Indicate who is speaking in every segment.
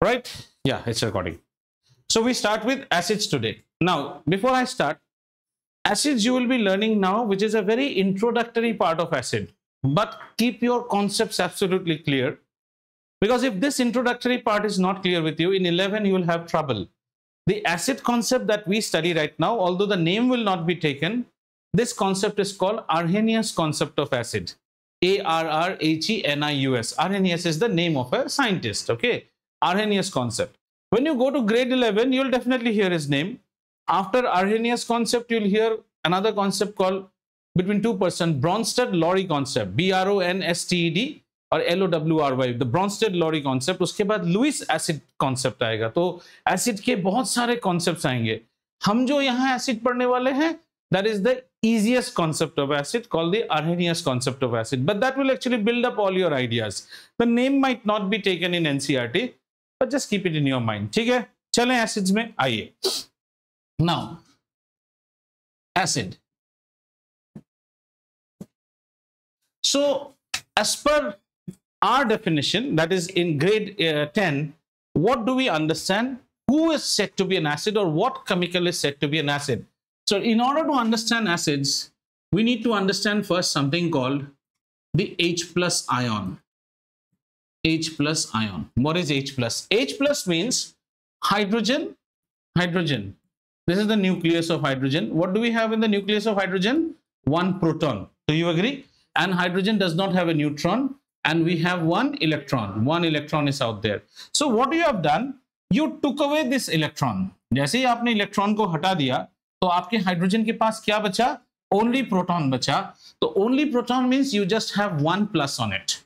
Speaker 1: Right? Yeah, it's recording. So we start with acids today. Now, before I start, acids you will be learning now, which is a very introductory part of acid. But keep your concepts absolutely clear, because if this introductory part is not clear with you, in 11 you will have trouble. The acid concept that we study right now, although the name will not be taken, this concept is called Arrhenius concept of acid. Arrhenius. Arrhenius is the name of a scientist. Okay, Arrhenius concept. When you go to grade 11, you'll definitely hear his name. After Arrhenius concept, you'll hear another concept called between two person, Bronsted-Lowry concept, BRONSTED और LOWRY, the Bronsted-Lowry concept. उसके बाद Lewis acid concept आएगा. तो acid के बहुत सारे concepts आएंगे. हम जो यहाँ एसिड पढ़ने वाले हैं, that is the easiest concept of acid called the Arrhenius concept of acid, but that will actually build up all your ideas. The name might not be taken in NCERT, but just keep it in your mind. ठीक है, चलें acids में आइए. Now, acid. So, as per our definition, that is in grade 10, what do we understand? Who is said to be an acid, or what chemical is said to be an acid? So, in order to understand acids, we need to understand first something called the H plus ion. H plus ion. What is H plus? H plus means hydrogen, hydrogen. This is the nucleus of hydrogen. What do we have in the nucleus of hydrogen? One proton. Do you agree? And hydrogen does not have a neutron, and we have one electron. One electron is out there. So what you have done, you took away this electron. जैसे ही आपने electron को हटा दिया, तो आपके hydrogen के पास क्या बचा? Only proton बचा. तो only proton means you just have one plus on it.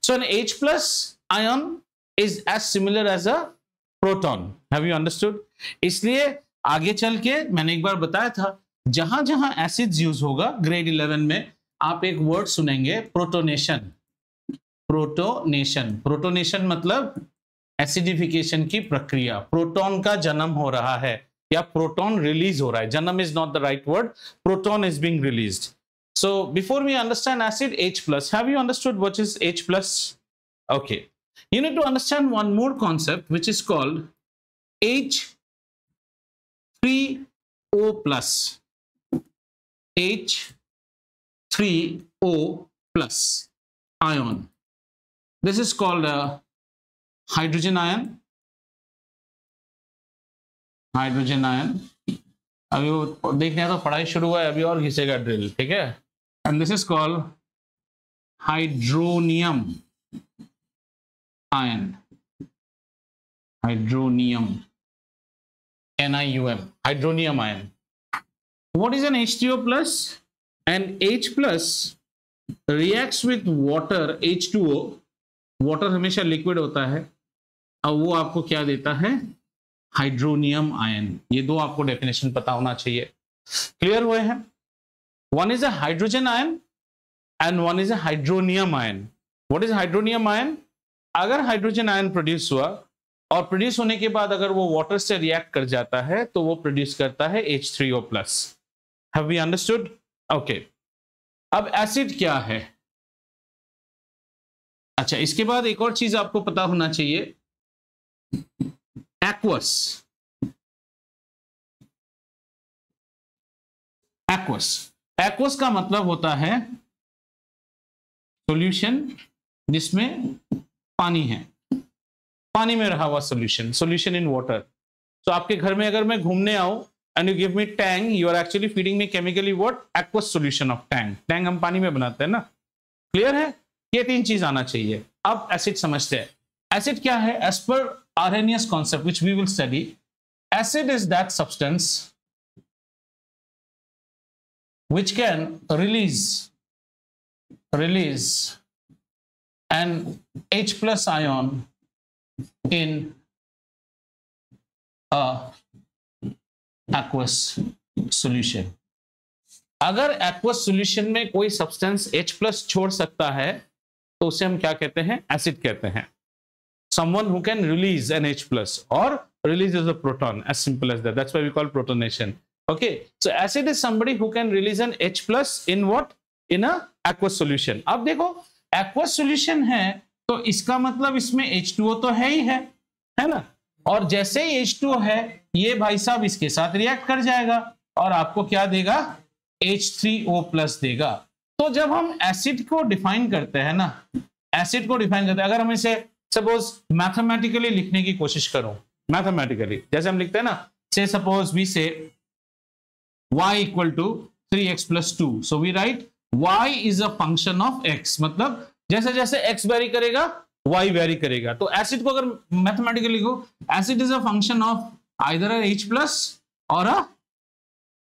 Speaker 1: So an H plus ion is as similar as a proton. Have you understood? इसलिए आगे चल के मैंने एक बार बताया था, जहां जहां एसिड्स यूज होगा ग्रेड 11 में, आप एक वर्ड सुनेंगे, प्रोटोनेशन. प्रोटोनेशन. प्रोटोनेशन मतलब एसिडिफिकेशन की प्रक्रिया. प्रोटॉन का जन्म हो रहा है या प्रोटॉन रिलीज हो रहा है. जन्म is not the right word. Proton is being released. So before we understand acid, H plus, have you understood what is H plus? Okay. You need to understand one more concept, which is called H3O plus. H3O plus ion. This is called a hydrogen ion. Hydrogen ion. अभी वो देखने तो पढ़ाई शुरू हुआ है, अभी और घिसेगा ड्रिल. ठीक है. And this is called hydronium ion. Hydronium. NiUM. Hydronium ion. What is an H3O plus? And H plus reacts with water, H2O. Water हमेशा लिक्विड होता है. अब वो आपको क्या देता है? Hydronium ion. ये दो आपको डेफिनेशन पता होना चाहिए. क्लियर हुए हैं? One is a hydrogen ion and one is a hydronium ion. What is hydronium ion? अगर हाइड्रोजन आयन प्रोड्यूस हुआ और प्रोड्यूस होने के बाद अगर वो वाटर से रिएक्ट कर जाता है तो वो प्रोड्यूस करता है H3O plus. Have we understood? Okay. अब एसिड क्या है? अच्छा, इसके बाद एक और चीज आपको पता होना चाहिए. Aqueous. Aqueous. Aqueous का मतलब होता है सॉल्यूशन जिसमें पानी है. पानी में रहा हुआ सॉल्यूशन. Solution in water. तो आपके घर में अगर मैं घूमने आऊं and you give me Tang, you are actually feeding me chemically what? Aqueous solution of Tang. Tang हम पानी में बनाते हैं ना. क्लियर है? ये तीन चीज आना चाहिए. अब एसिड समझते हैं. एसिड क्या है? As per Arrhenius concept, which we will study, acid is that substance which can release an H plus ion in a aqueous solution. अगर aqueous solution में कोई substance H plus छोड़ सकता है तो उसे हम क्या कहते हैं? एसिड कहते हैं. Someone who can release an H plus or releases a proton, as simple as that. That's why we call protonation. Okay, so acid is somebody who can release an H plus in what? In a aqueous solution. अब देखो aqueous solution है तो इसका मतलब इसमें H2O तो है ही है ना, और जैसे ही H2O है ये भाई साहब इसके साथ रिएक्ट कर जाएगा और आपको क्या देगा, H3O+ देगा। तो जब हम एसिड को डिफाइन करते हैं ना, एसिड को डिफाइन करते हैं, अगर हम इसे सपोज मैथमेटिकली लिखने की कोशिश करूं, मैथमेटिकली जैसे हम लिखते हैं ना, say suppose we say y equal to 3x + 2, so we write y is a function of x, मतलब जैसे जैसे x वेरी करेगा y वेरी करेगा। तो एसिड को अगर मैथमेटिकली लिखो, acid is a function of either a H+ or a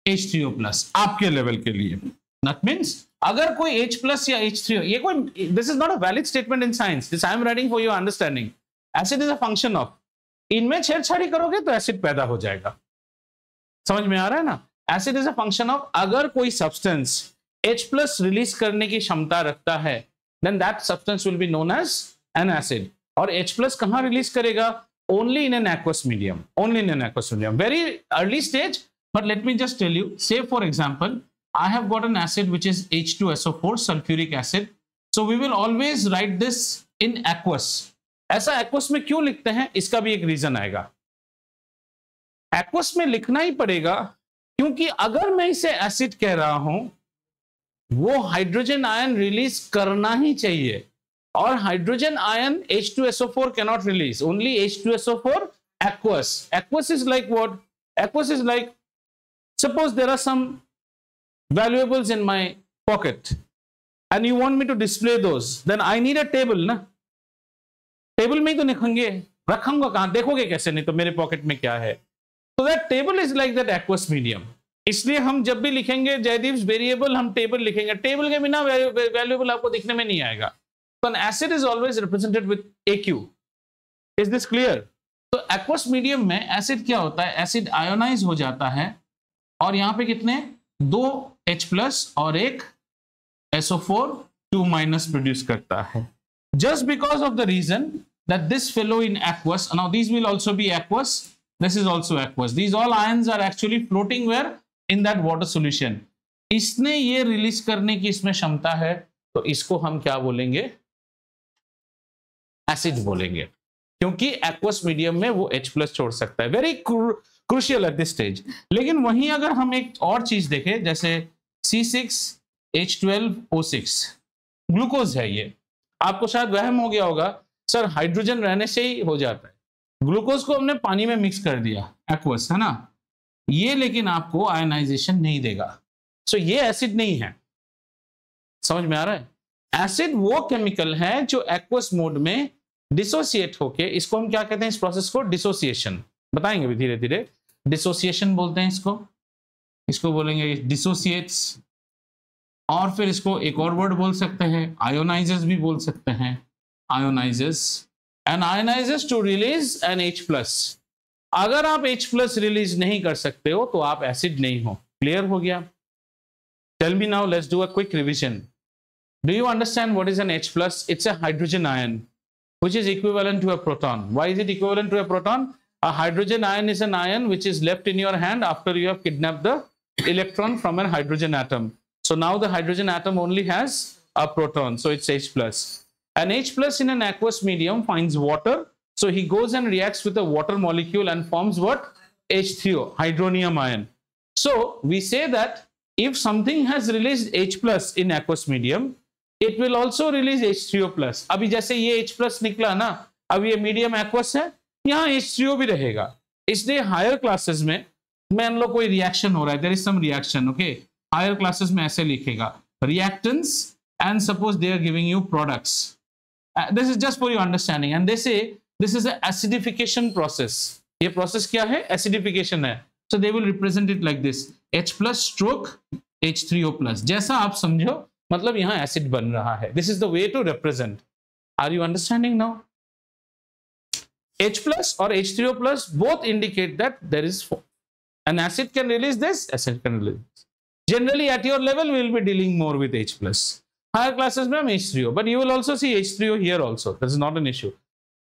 Speaker 1: H3O+, आपके लेवल के लिए। दैट मींस अगर कोई H+ या H3O, ये कोई, this is not a valid statement in science, this I am writing for your understanding. Acid is a function of, इनमें छेड़छाड़ी करोगे तो एसिड पैदा हो जाएगा। समझ में आ रहा है ना? Acid is a function of, अगर कोई सब्सटेंस H+ रिलीज करने की क्षमता रखता है, then that substance will be known as an acid. और H+ कहां रिलीज करेगा? Only in an aqueous medium, only in an aqueous medium, very early stage. But let me just tell you, say for example I have got an acid which is H2SO4 sulfuric acid, so we will always write this in aqueous। ऐसा aqueous में क्यों लिखते हैं, इसका भी एक reason आएगा। aqueous में लिखना ही पड़ेगा क्योंकि अगर मैं इसे एसिड कह रहा हूं, वो हाइड्रोजन आयन रिलीज करना ही चाहिए, और hydrogen ion H2SO4 cannot release, only H2SO4 aqueous। aqueous is like what? Aqueous is like, suppose there are some valuables in my pocket and you want me to display those, then I need a table ना, table में ही तो लिखेंगे, रखूंगा कहां, देखोगे कैसे, नहीं तो मेरे पॉकेट में क्या है। तो that table is like that aqueous medium. इसलिए हम जब भी लिखेंगे जयदीप वेरिएबल, हम टेबल लिखेंगे, टेबल के बिना वैल्यूएबल आपको दिखने में नहीं आएगा। तो N acid is always represented with AQ। Is this clear? तो एक्वस मीडियम में एसिड क्या होता है, एसिड आयोनाइज हो जाता है, और यहां पे कितने, 2 H+ और एक SO4 2- प्रोड्यूस करता है। Just because of the reason that this fellow in aqueous, now these will also be aqueous, this is also aqueous, these all ions are actually floating where, in that water solution। इसने ये release करने की इसमें क्षमता है, तो इसको हम क्या बोलेंगे, एसिड बोलेंगे, क्योंकि एक्वस मीडियम में वो H+ छोड़ सकता है। Very crucial at this stage. लेकिन वहीं अगर हम एक और चीज देखें, जैसे C6H12O6 ग्लूकोज है, ये आपको शायद वहम हो गया होगा, सर हाइड्रोजन रहने से ही हो जाता है, ग्लूकोज को हमने पानी में मिक्स कर दिया, एक्वस है ना, ये लेकिन आपको आयनाइजेशन नहीं देगा। सो ये एसिड नहीं है। समझ में आ रहा है? एसिड वो केमिकल है जो एक्वस मोड में डिसोसिएट होके, इसको हम क्या कहते हैं, इस प्रोसेस को डिसोसिएशन, बताएंगे भी धीरे धीरे, डिसोसिएशन बोलते हैं इसको बोलेंगे डिसोसिएट्स। और फिर इसको एक और वर्ड बोल सकते हैं, आयोनाइजेस भी बोल सकते हैं, ionizes, and ionizes to release an H+। अगर आप H+ रिलीज नहीं कर सकते हो तो आप एसिड नहीं हो। क्लियर हो गया? Tell me now, let's do a quick revision. Do you understand what is an H+? It's a hydrogen ion which is equivalent to a proton. Why is it equivalent to a proton? A hydrogen ion is an ion which is left in your hand after you have kidnapped the electron from a hydrogen atom. So now the hydrogen atom only has a proton, so it's H+. An H+ in an aqueous medium finds water, so he goes and reacts with a water molecule and forms what? H3O, hydronium ion. So we say that if something has released H+ in aqueous medium, it will also release H3O+। अभी जैसे ये H+ निकला ना, अब ये medium aqueous है, यहाँ H3O भी रहेगा। इसलिए हायर क्लासेस में मान लो कोई रिएक्शन हो रहा है, there is some reaction, okay, higher classes में ऐसे लिखेगा, reactants, and suppose they are giving you products. This is just for your understanding, and they say this is acidification process. ये प्रोसेस क्या है? एसिडिफिकेशन है। So they will represent it like this, H+ stroke H3O+, जैसा आप समझो, मतलब यहां acid बन रहा है। This is the way to represent. Are you understanding now? H+ or H3O+ both indicate that there is an acid can release this, acid can release this. Generally at your level we will be dealing more with H+. Higher classes में हम H3O, but you will also see H3O here also. This is not an issue.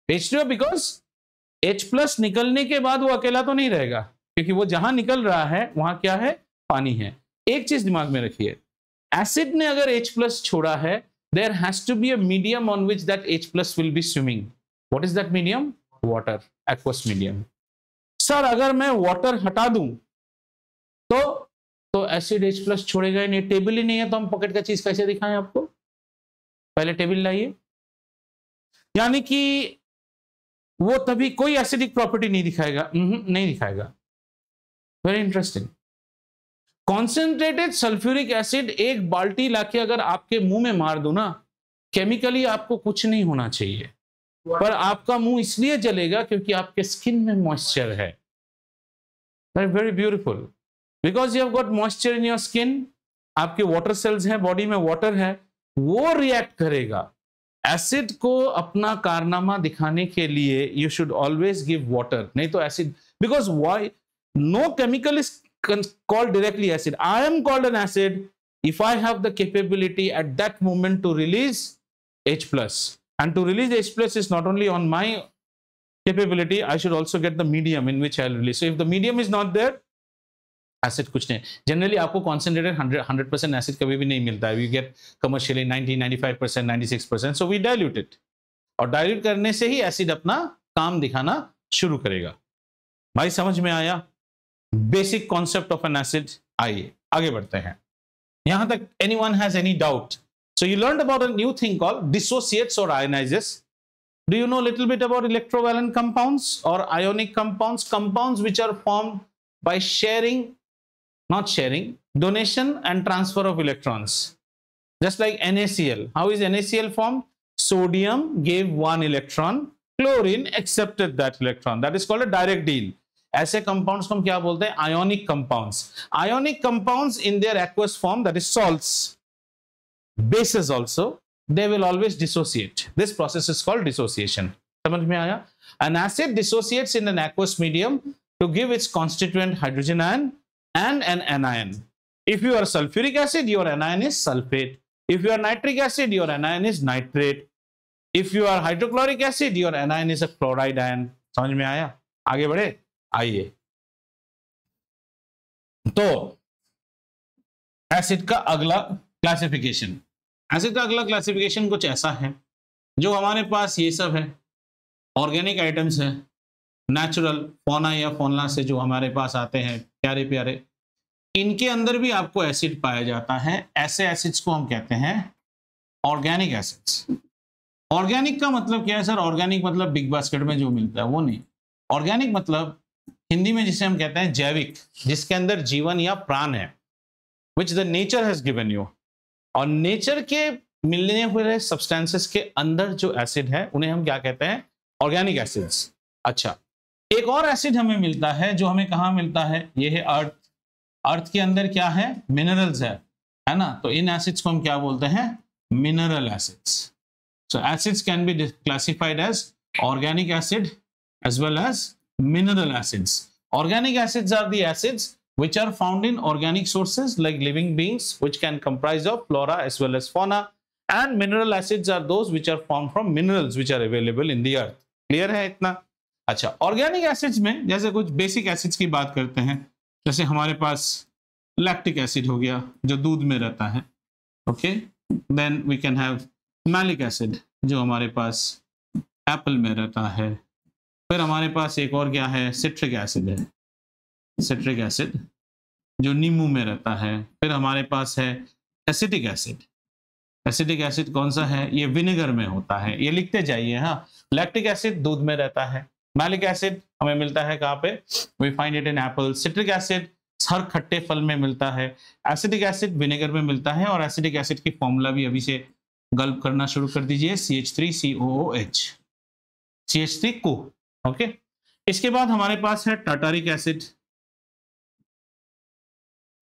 Speaker 1: H3O because H+ निकलने के बाद वो अकेला तो नहीं रहेगा, क्योंकि वो जहां निकल रहा है वहां क्या है? पानी है। एक चीज दिमाग में रखिए, एसिड ने अगर H+ छोड़ा है there has to be a medium on which that H plus will be swimming. What is that medium? Water, aqueous medium. Sir अगर मैं वाटर हटा दूं तो एसिड H प्लस छोड़ेगा ही नहीं, टेबल ही नहीं है, तो हम पॉकेट का चीज कैसे दिखाएं आपको? पहले टेबल लाइए। यानी कि वो तभी कोई एसिडिक प्रॉपर्टी नहीं दिखाएगा, नहीं दिखाएगा। Very interesting. Concentrated sulphuric acid एक बाल्टी लाके अगर आपके मुंह में मार दो ना, केमिकली आपको कुछ नहीं होना चाहिए, पर आपका मुंह इसलिए जलेगा क्योंकि आपके स्किन में मॉइस्चर है। Very beautiful, because you have got moisture in your skin, आपके वाटर सेल्स हैं, बॉडी में वाटर है, वो रिएक्ट करेगा। एसिड को अपना कारनामा दिखाने के लिए you should always give water, नहीं तो acid, because why no chemical is called directly acid. I am called an acid if I have the capability at that moment to release H plus, and to release H plus is not only on my capability, I should also get the medium in which I'll release. So if the medium is not there, acid कुछ नहीं। Generally आपको concentrated 100% acid कभी भी नहीं मिलता है। You get commercially 90, 95%, 96%. So we dilute it, और dilute करने से ही acid अपना काम दिखाना शुरू करेगा। भाई समझ में आया? Basic concept of an acid. आइए आगे बढ़ते हैं। यहां तक anyone has any doubt? So you learned about a new thing called dissociates और ionizes. Do you know little bit about electrovalent compounds और ionic compounds? Compounds which are formed by sharing, not sharing, donation and transfer of electrons. Just like NaCl. How is NaCl formed? Sodium gave one electron, chlorine accepted that electron. That is called a direct deal. ऐसे compounds को हम क्या बोलते हैं? Ionic compounds. Ionic compounds in their aqueous form, that is salts, bases also, they will always dissociate. This process is called dissociation. समझ में आया? An acid dissociates in an aqueous medium to give its constituent hydrogen ion and an anion. If you are sulfuric acid, your anion is sulfate. If you are nitric acid, your anion is nitrate. If you are hydrochloric acid, your anion is a chloride ion. समझ में आया? आगे बढ़े, आइए। तो acid का अगला classification, acid का अगला क्लासिफिकेशन कुछ ऐसा है, जो हमारे पास ये सब है, ऑर्गेनिक आइटम्स है, नेचुरल फौना या फौना से जो हमारे पास आते हैं प्यारे प्यारे, इनके अंदर भी आपको एसिड पाया जाता है। ऐसे एसिड्स को हम कहते हैं ऑर्गेनिक एसिड्स। ऑर्गेनिक का मतलब क्या है सर? ऑर्गेनिक मतलब बिग बास्केट में जो मिलता है वो नहीं। ऑर्गेनिक मतलब हिंदी में जिसे हम कहते हैं जैविक, जिसके अंदर जीवन या प्राण है, which the nature has given you. और नेचर के मिलने हुए सब्सटेंसेस के अंदर जो एसिड है उन्हें हम क्या कहते हैं? Organic acids. अच्छा, एक और एसिड हमें मिलता है, जो हमें कहाँ मिलता है? ये है अर्थ। अर्थ के अंदर क्या है? मिनरल्स है ना? तो इन एसिड्स को हम क्या बोलते हैं? Mineral acids. So acids can be classified as organic acid as well as mineral acids. Organic acids are the acids which are found in organic sources like living beings, which can comprise of flora as well as fauna, and mineral acids are those which are formed from minerals which are available in the earth. Clear है इतना? अच्छा, organic acids में जैसे कुछ basic acids की बात करते हैं, जैसे हमारे पास लैक्टिक एसिड हो गया जो दूध में रहता है, okay. Then we can have malic acid जो हमारे पास एप्पल में रहता है। फिर हमारे पास एक और क्या है? सिट्रिक एसिड है, सिट्रिक एसिड जो नींबू में रहता है। फिर हमारे पास है एसिटिक एसिड। एसिटिक एसिड कौन सा है? ये विनेगर में होता है, ये लिखते जाइए। हाँ, लैक्टिक एसिड दूध में रहता है। मैलिक एसिड हमें मिलता है कहाँ पे? We find it in apple. Citric acid हर खट्टे फल में मिलता है। एसिटिक एसिड विनेगर में मिलता है। और एसिटिक एसिड की फॉर्मूला भी अभी से गल्प करना शुरू कर दीजिए, CH3COOH, CH3 को, ओके। इसके बाद हमारे पास है tartaric acid.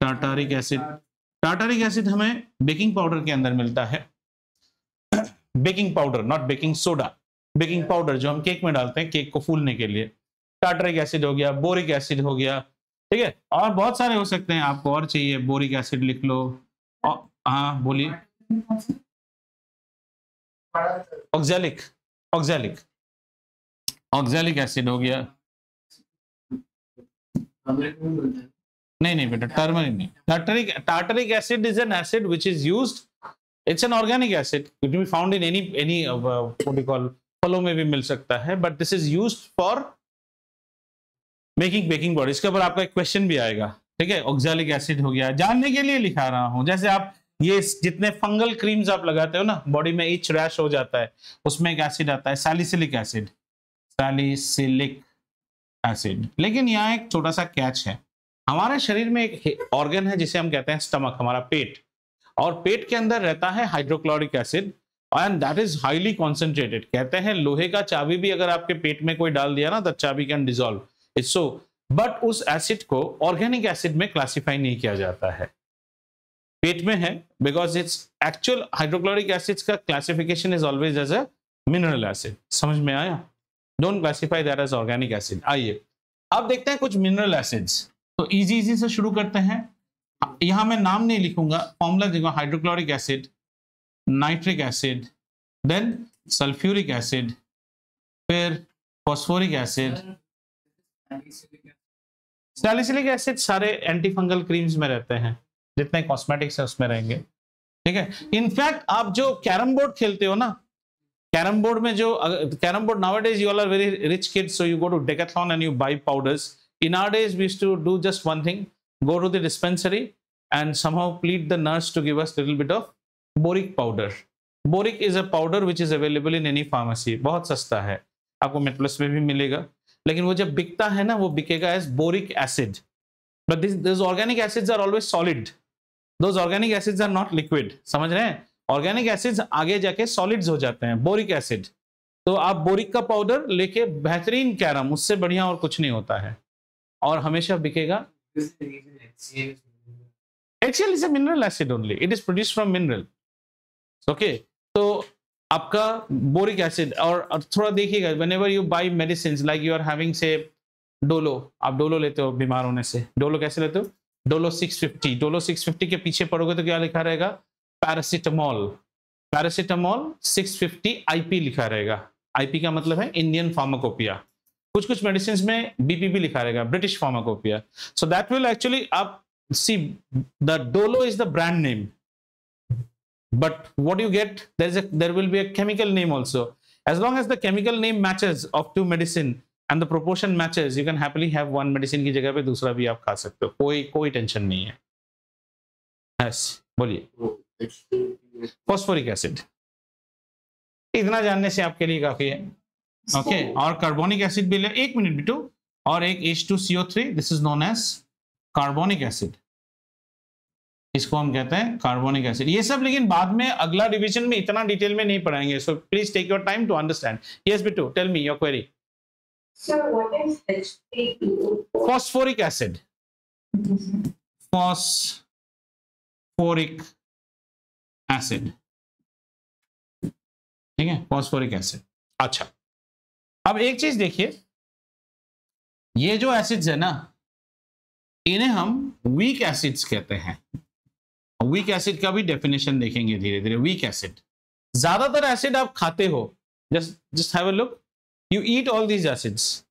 Speaker 1: Tartaric acid, tartaric acid हमें बेकिंग पाउडर के अंदर मिलता है। Baking powder, not baking soda, baking powder जो हम केक में डालते हैं केक को फूलने के लिए। टार्टरिक एसिड हो गया, बोरिक एसिड हो गया, ठीक है, और बहुत सारे हो सकते हैं। आपको और चाहिए? बोरिक एसिड लिख लो। हाँ बोलिए। ऑक्सैलिक, ऑक्सैलिक, ऑक्सैलिक एसिड हो गया। नहीं नहीं बेटा, टर्मरिक नहीं। Tartaric acid is an acid which is used it's an organic acid, it be found in any what you call, फलों में भी मिल सकता है, but this is used for making baking powder. इसके ऊपर आपका एक क्वेश्चन भी आएगा, ठीक है। ऑक्सैलिक एसिड हो गया, जानने के लिए लिखा रहा हूं। जैसे आप ये जितने फंगल क्रीम्स आप लगाते हो ना, बॉडी में इच रैश हो जाता है, उसमें एक एसिड आता है सैलिसिलिक एसिड, सैलिसिलिक एसिड। लेकिन यहाँ एक छोटा सा कैच है, हमारे शरीर में एक ऑर्गन है जिसे हम कहते हैं स्टमक, हमारा पेट, और पेट के अंदर रहता है hydrochloric acid and that is highly concentrated. कहते हैं लोहे का चाबी भी अगर आपके पेट में कोई डाल दिया ना, द चाबी can dissolve, it's so. But उस एसिड को ऑर्गेनिक एसिड में क्लासिफाई नहीं किया जाता है, पेट में है, because it's actual hydrochloric acids का classification is always as a mineral acid. समझ में आया? Don't classify that as organic acid. आइए अब देखते हैं कुछ मिनरल एसिड्स। तो इजी से शुरू करते हैं। यहां मैं नाम नहीं लिखूंगा, फॉर्मूला देखो, hydrochloric acid, nitric acid, then sulphuric acid, फिर फॉस्फोरिक एसिड, सैलिसिलिक एसिड सारे एंटी फंगल क्रीम्स में रहते हैं, जितने कॉस्मेटिक्स है उसमें रहेंगे, ठीक है। इनफैक्ट आप जो कैरम बोर्ड खेलते हो ना, कैरम बोर्ड में जो carrom board, nowadays you all are very rich kids, so you go to Decathlon and you buy powders. In our days we used to do just one thing, go to the dispensary and somehow plead the nurse to give us little bit of boric powder. Boric is a powder which is available in any pharmacy, बहुत सस्ता है, आपको मेटप्लस में भी मिलेगा, लेकिन वो जब बिकता है ना, वो बिकेगा as boric acid. But these organic acids are always solid. Those organic acids are not liquid. समझ रहे हैं? ऑर्गेनिक एसिड्स आगे जाके सॉलिड्स हो जाते हैं, बोरिक एसिड। तो आप बोरिक का पाउडर लेके बेहतरीन कैरम, उससे बढ़िया और कुछ नहीं होता है, और हमेशा बिकेगा। HCl is a mineral acid only. It is produced from mineral. Okay, तो आपका बोरिक एसिड, और थोड़ा देखिएगा, whenever you buy medicines like you are having say Dolo, आप डोलो लेते हो बीमार होने से, डोलो कैसे लेते हो? डोलो 650, डोलो 650 के पीछे पढ़ोगे तो क्या लिखा रहेगा? पैरासिटामोल, पैरासिटामोल 650 IP लिखा रहेगा। IP का मतलब है इंडियन फार्माकोपिया। कुछ कुछ मेडिसिन में BPB लिखा रहेगा, British pharmacopoeia. So that will actually, आप see the Dolo is the brand name, but what you get, there will be a chemical name also. As long as the chemical name matches of two medicine and the proportion matches, you can happily have one medicine की जगह पे दूसरा भी आप खा सकते हो, कोई टेंशन नहीं है। yes, बोलिए। फॉस्फोरिक एसिड, इतना जानने से आपके लिए काफी है, ओके। और कार्बोनिक एसिड भी ले, एक मिनट बिटू, और एक H2CO3, this is known as carbonic acid, इसको हम कहते हैं कार्बोनिक एसिड। ये सब लेकिन बाद में अगला डिवीजन में इतना डिटेल में नहीं पढ़ाएंगे, so please take your time to understand. Yes बिटू, tell me your query.
Speaker 2: Sir what is H2O?
Speaker 1: Phosphoric acid, phosphoric acid, ठीक है, फॉस्फोरिक एसिड। अच्छा, अब एक चीज देखिए, ये जो एसिड्स है ना, इन्हें हम वीक एसिड्स कहते हैं। वीक एसिड का भी डेफिनेशन देखेंगे धीरे धीरे। वीक एसिड, ज्यादातर एसिड आप खाते हो, just have a look, you eat all these acids.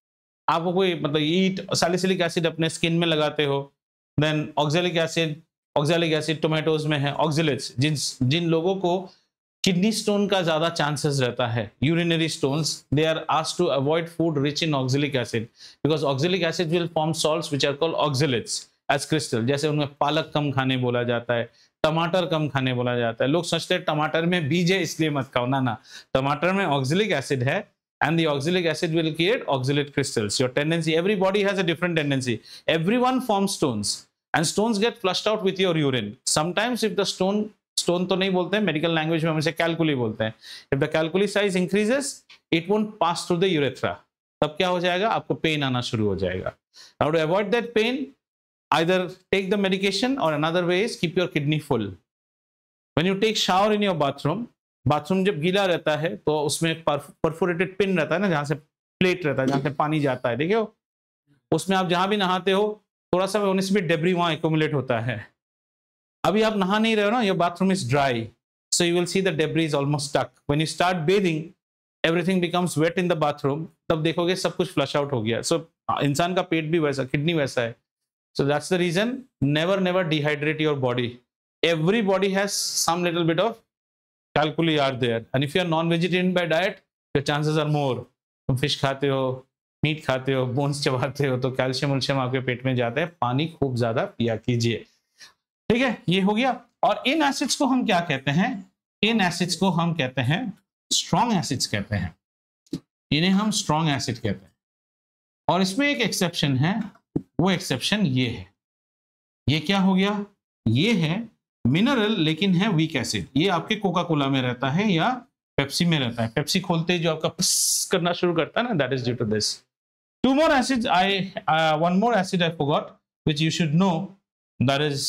Speaker 1: आपको कोई मतलब ईट सैलिसिलिक एसिड अपने स्किन में लगाते हो, देन ऑक्सैलिक एसिड टोमेटोज में है, ऑक्सैलेट्स, जिन लोगों को किडनी स्टोन का ज्यादा चांसेस रहता है, urinary stones, they are asked to avoid food rich in oxalic acid, because oxalic acid will form salts which are called oxalates as crystal. जैसे उनमें पालक कम खाने बोला जाता है, टमाटर कम खाने बोला जाता है। लोग सोचते हैं टमाटर में बीज है इसलिए मत खाओ, ना, टमाटर में ऑक्सैलिक एसिड है, and the oxalic acid will create oxalate crystals. Your tendency, every body has a different tendency. Everyone forms stones, and stones get flushed out with your urine. Sometimes if the stone तो नहीं बोलते हैं, medical language में हम इसे calculi बोलते हैं। If the calculi size increases, it won't pass through the urethra. तब क्या हो जाएगा? आपको पेन आना शुरू हो जाएगा। Now to avoid that pain, either take the medication or another way is keep your kidney full. When you take shower in your bathroom जब गीला रहता है तो उसमें परफोरेटेड पिन रहता है ना, जहां से प्लेट रहता है, जहां से पानी जाता है, देखियो, उसमें आप जहां भी नहाते हो थोड़ा सा होने से भी डेब्री वहां एक्यूमुलेट होता है। अभी आप नहा नहीं रहे हो ना, your bathroom is dry, so you will see the debris is almost stuck. When you start bathing, everything becomes wet in the bathroom, तब देखोगे सब कुछ फ्लश आउट हो गया। सो इंसान का पेट भी वैसा, किडनी वैसा है। So that's the reason, never dehydrate your body. Every body has some little bit of calculi are there. And if you are non-vegetarian by diet, your chances are more. तुम fish खाते हो, meet खाते हो, bones चबाते हो, तो calcium वैल्शियम आपके पेट में जाता है। पानी खूब ज्यादा पिया कीजिए। ठीक है, ये हो गया। और इन एसिड्स को हम क्या कहते हैं? इन एसिड्स को हम कहते हैं स्ट्रॉन्ग एसिड्स कहते हैं। इन्हें हम स्ट्रॉन्ग एसिड कहते हैं। और इसमें एक एक्सेप्शन है, वो एक्सेप्शन ये है। ये क्या हो गया? ये है मिनरल लेकिन है वीक एसिड। ये आपके कोका कोला में रहता है या पेप्सी में रहता है। पेप्सी खोलते ही जो आपका पस करना शुरू करता है ना, that is due to this. Two more acids, one more acid I forgot, which you should know, that is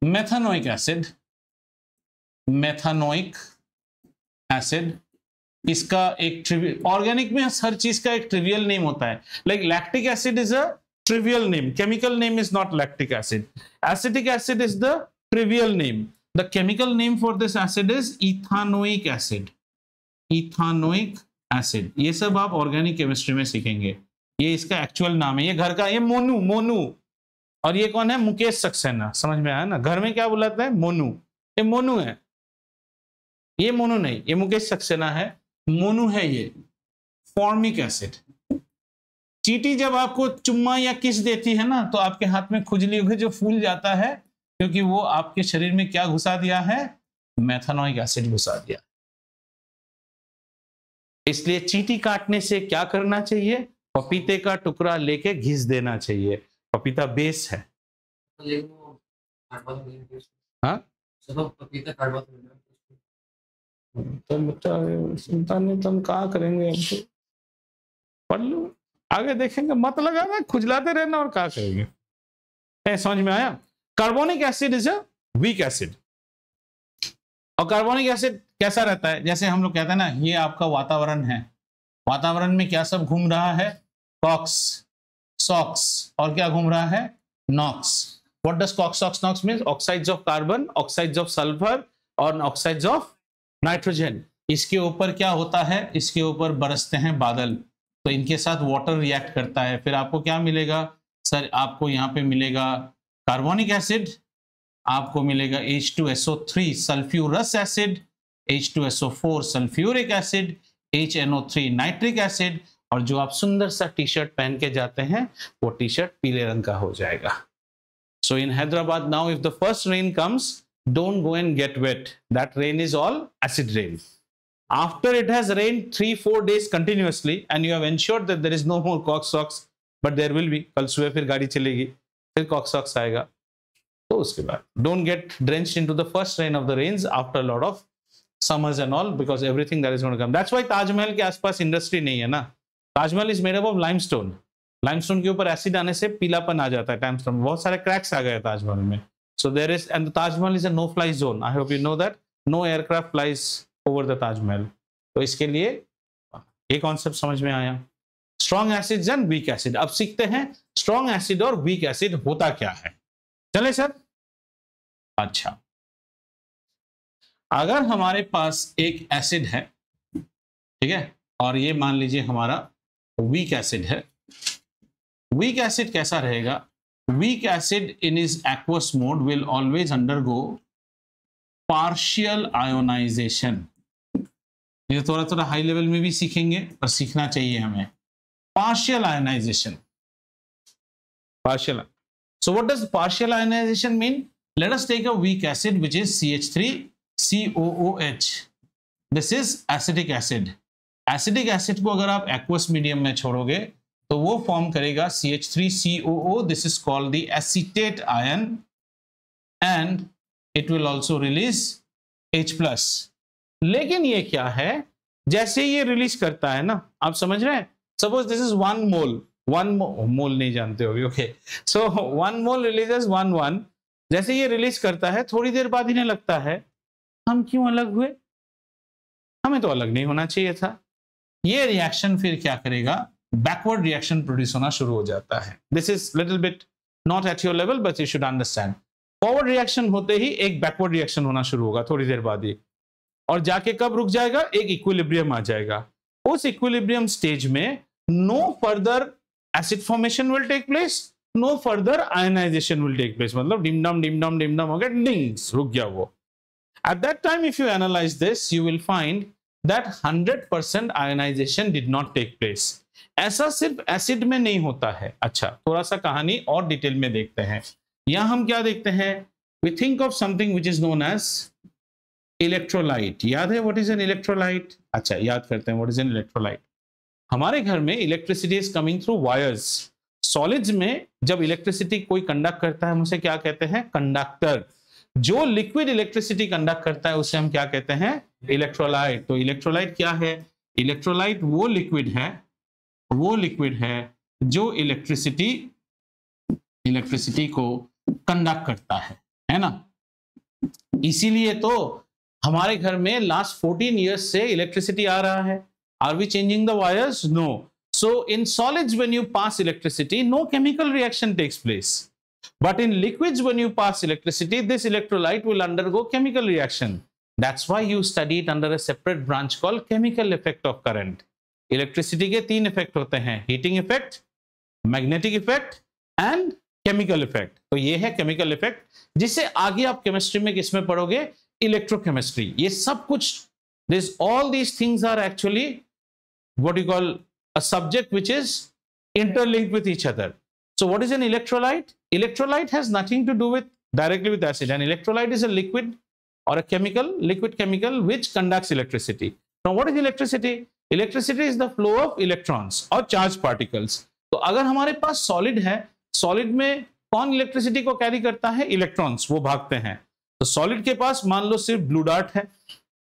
Speaker 1: methanoic acid. Methanoic acid. इसका एक ऑर्गेनिक में हर चीज का एक ट्रिवियल नेम होता है। Like lactic acid is a trivial name. Chemical name is not lactic acid. Acetic acid is the trivial name. The chemical name for this acid is ethanoic acid. Ethanoic acid. ये सब आप organic chemistry में सीखेंगे। ये इसका actual नाम है। ये घर का, ये मोनू, मोनू। और ये कौन है? मुकेश सक्सेना। समझ में आया ना? घर में क्या बुलाता है? मोनू। ये मोनू है, ये मोनू नहीं, ये मुकेश सक्सेना है। मोनू है ये। Formic acid. चींटी जब आपको चुम्मा या किस देती है ना, तो आपके हाथ में खुजली होकर जो फूल जाता है, क्योंकि वो आपके शरीर में क्या घुसा दिया है? मेथनोइक एसिड घुसा दिया। इसलिए चींटी काटने से क्या करना चाहिए? पपीते का टुकड़ा लेके घिस देना चाहिए। पपीता बेस है। हाँ, तो चिंता नहीं, तुम कहाँ करेंगे? पढ़ लो, आगे देखेंगे। मत लगाना, खुजलाते रहना, और क्या करेंगे? समझ में आया? Carbonic acid is a weak acid. और कार्बोनिक एसिड कैसा रहता है? जैसे हम लोग कहते हैं ना, ये आपका वातावरण है। वातावरण में क्या सब घूम रहा है? कॉक्स, सॉक्स, और क्या घूम रहा है? NOx. What does COx, SOx, NOx means? Oxides of carbon, oxides of sulphur और ऑक्साइड्स ऑफ नाइट्रोजन। इसके ऊपर क्या होता है? इसके ऊपर बरसते हैं बादल, तो इनके साथ वाटर रिएक्ट करता है। फिर आपको क्या मिलेगा सर? आपको यहाँ पे मिलेगा कार्बोनिक एसिड, आपको मिलेगा H2SO3 sulphurous acid, H2SO4 sulphuric acid, HNO3 nitric acid, और जो आप सुंदर सा टी शर्ट पहन के जाते हैं, वो टी शर्ट पीले रंग का हो जाएगा। So in Hyderabad now if the first rain comes, don't go and get wet. That rain is all acid rain. After it has rained 3-4 days continuously and you have ensured that there is no more cock socks, but there will be, कल सुबह फिर गाड़ी चलेगी, फिर cock socks आएगा, तो उसके बाद don't get drenched into the first rain of the rains after a lot of summers and all, because everything that is going to come. That's why Taj Mahal के आसपास इंडस्ट्री नहीं है ना। Taj Mahal is made up of limestone. limestone के ऊपर acid आने से पीलापन आ जाता है, टाइमस्टोन, बहुत सारे क्रैक्स आ गए ताजमहल में। So there is, and the Taj Mahal is a no-fly zone. I hope you know that. No aircraft flies over the Taj Mahal. तो इसके लिए ये कॉन्सेप्ट समझ में आया। Strong acids and weak acid. अब सीखते हैं स्ट्रॉन्ग एसिड और वीक एसिड होता क्या है। चले सर। अच्छा, अगर हमारे पास एक एसिड है, ठीक है, और ये मान लीजिए हमारा वीक एसिड है। वीक एसिड कैसा रहेगा? Weak acid in its aqueous mode will always undergo partial ionization. ये थोड़ा थोड़ा हाई लेवल में भी सीखेंगे, पर सीखना चाहिए हमें। Partial ionization. Partial. So what does partial ionization mean? Let us take a weak acid which is CH3COOH. This is acetic acid. Acetic acid को अगर आप aqueous medium में छोड़ोगे तो वो फॉर्म करेगा CH3COO. This is called the acetate ion and it will also release H+. लेकिन ये क्या है? जैसे ये रिलीज करता है ना, आप समझ रहे हैं, सपोज दिस इज 1 मोल, 1 मोल नहीं जानते होगे, ओके, सो 1 मोल रिलीजेस 1 जैसे ये रिलीज करता है, थोड़ी देर बाद इन्हें लगता है हम क्यों अलग हुए, हमें तो अलग नहीं होना चाहिए था। ये रिएक्शन फिर क्या करेगा? बैकवर्ड रिएक्शन प्रोड्यूस होना शुरू हो जाता है। This is little bit not at your level, but you should understand. Forward reaction होते ही एक बैकवर्ड रिएक्शन होना शुरू होगा थोड़ी देर बाद ही, और जाके कब रुक जाएगा? एक इक्विलिब्रियम आ जाएगा। उस इक्विलिब्रियम स्टेज में no further acid formation will take place, no further ionisation will take place. मतलब डिम डम हो गया, डिंग्स, रुक गया वो। At that time, if you analyze this, you will find that 100% ionization did not take place. ऐसा सिर्फ एसिड में नहीं होता है. अच्छा, थोड़ा सा कहानी और डिटेल में देखते हैं. यहां हम क्या देखते हैं? We think of something which is known as electrolyte. याद है व्हाट इज एन इलेक्ट्रोलाइट? अच्छा, याद करते हैं व्हाट इज एन इलेक्ट्रोलाइट. हमारे घर में electricity is coming through wires. Solids में जब इलेक्ट्रिसिटी कोई कंडक्ट करता है, हम उसे क्या कहते हैं? कंडक्टर. जो लिक्विड इलेक्ट्रिसिटी कंडक्ट करता है उसे हम क्या कहते हैं? इलेक्ट्रोलाइट. तो इलेक्ट्रोलाइट क्या है? इलेक्ट्रोलाइट वो लिक्विड है जो इलेक्ट्रिसिटी को कंडक्ट करता है ना. इसीलिए तो हमारे घर में लास्ट 14 इयर्स से इलेक्ट्रिसिटी आ रहा है. Are we changing the wires? No. So in solids when you pass electricity, no chemical reaction takes place. But in liquids, when you pass electricity, this electrolyte will undergo chemical reaction. That's why you study it under a separate branch called chemical effect of current. Electricity के 3 effect होते हैं: heating effect, magnetic effect and chemical effect. तो ये है chemical effect, जिसे आगे आप chemistry में किसमें पढ़ोगे? Electrochemistry. ये सब कुछ, all these things are actually what you call a subject which is interlinked with each other. So what is an electrolyte? Electrolyte has nothing to do with directly with acid. An electrolyte is a liquid or a liquid chemical which conducts electricity. Now what is electricity? Electricity is the flow of electrons or charged particles. तो अगर हमारे पास solid है, solid में कौन electricity को carry करता है? Electrons, वो भागते हैं. तो solid के पास मान लो सिर्फ ब्लू डार्ट है.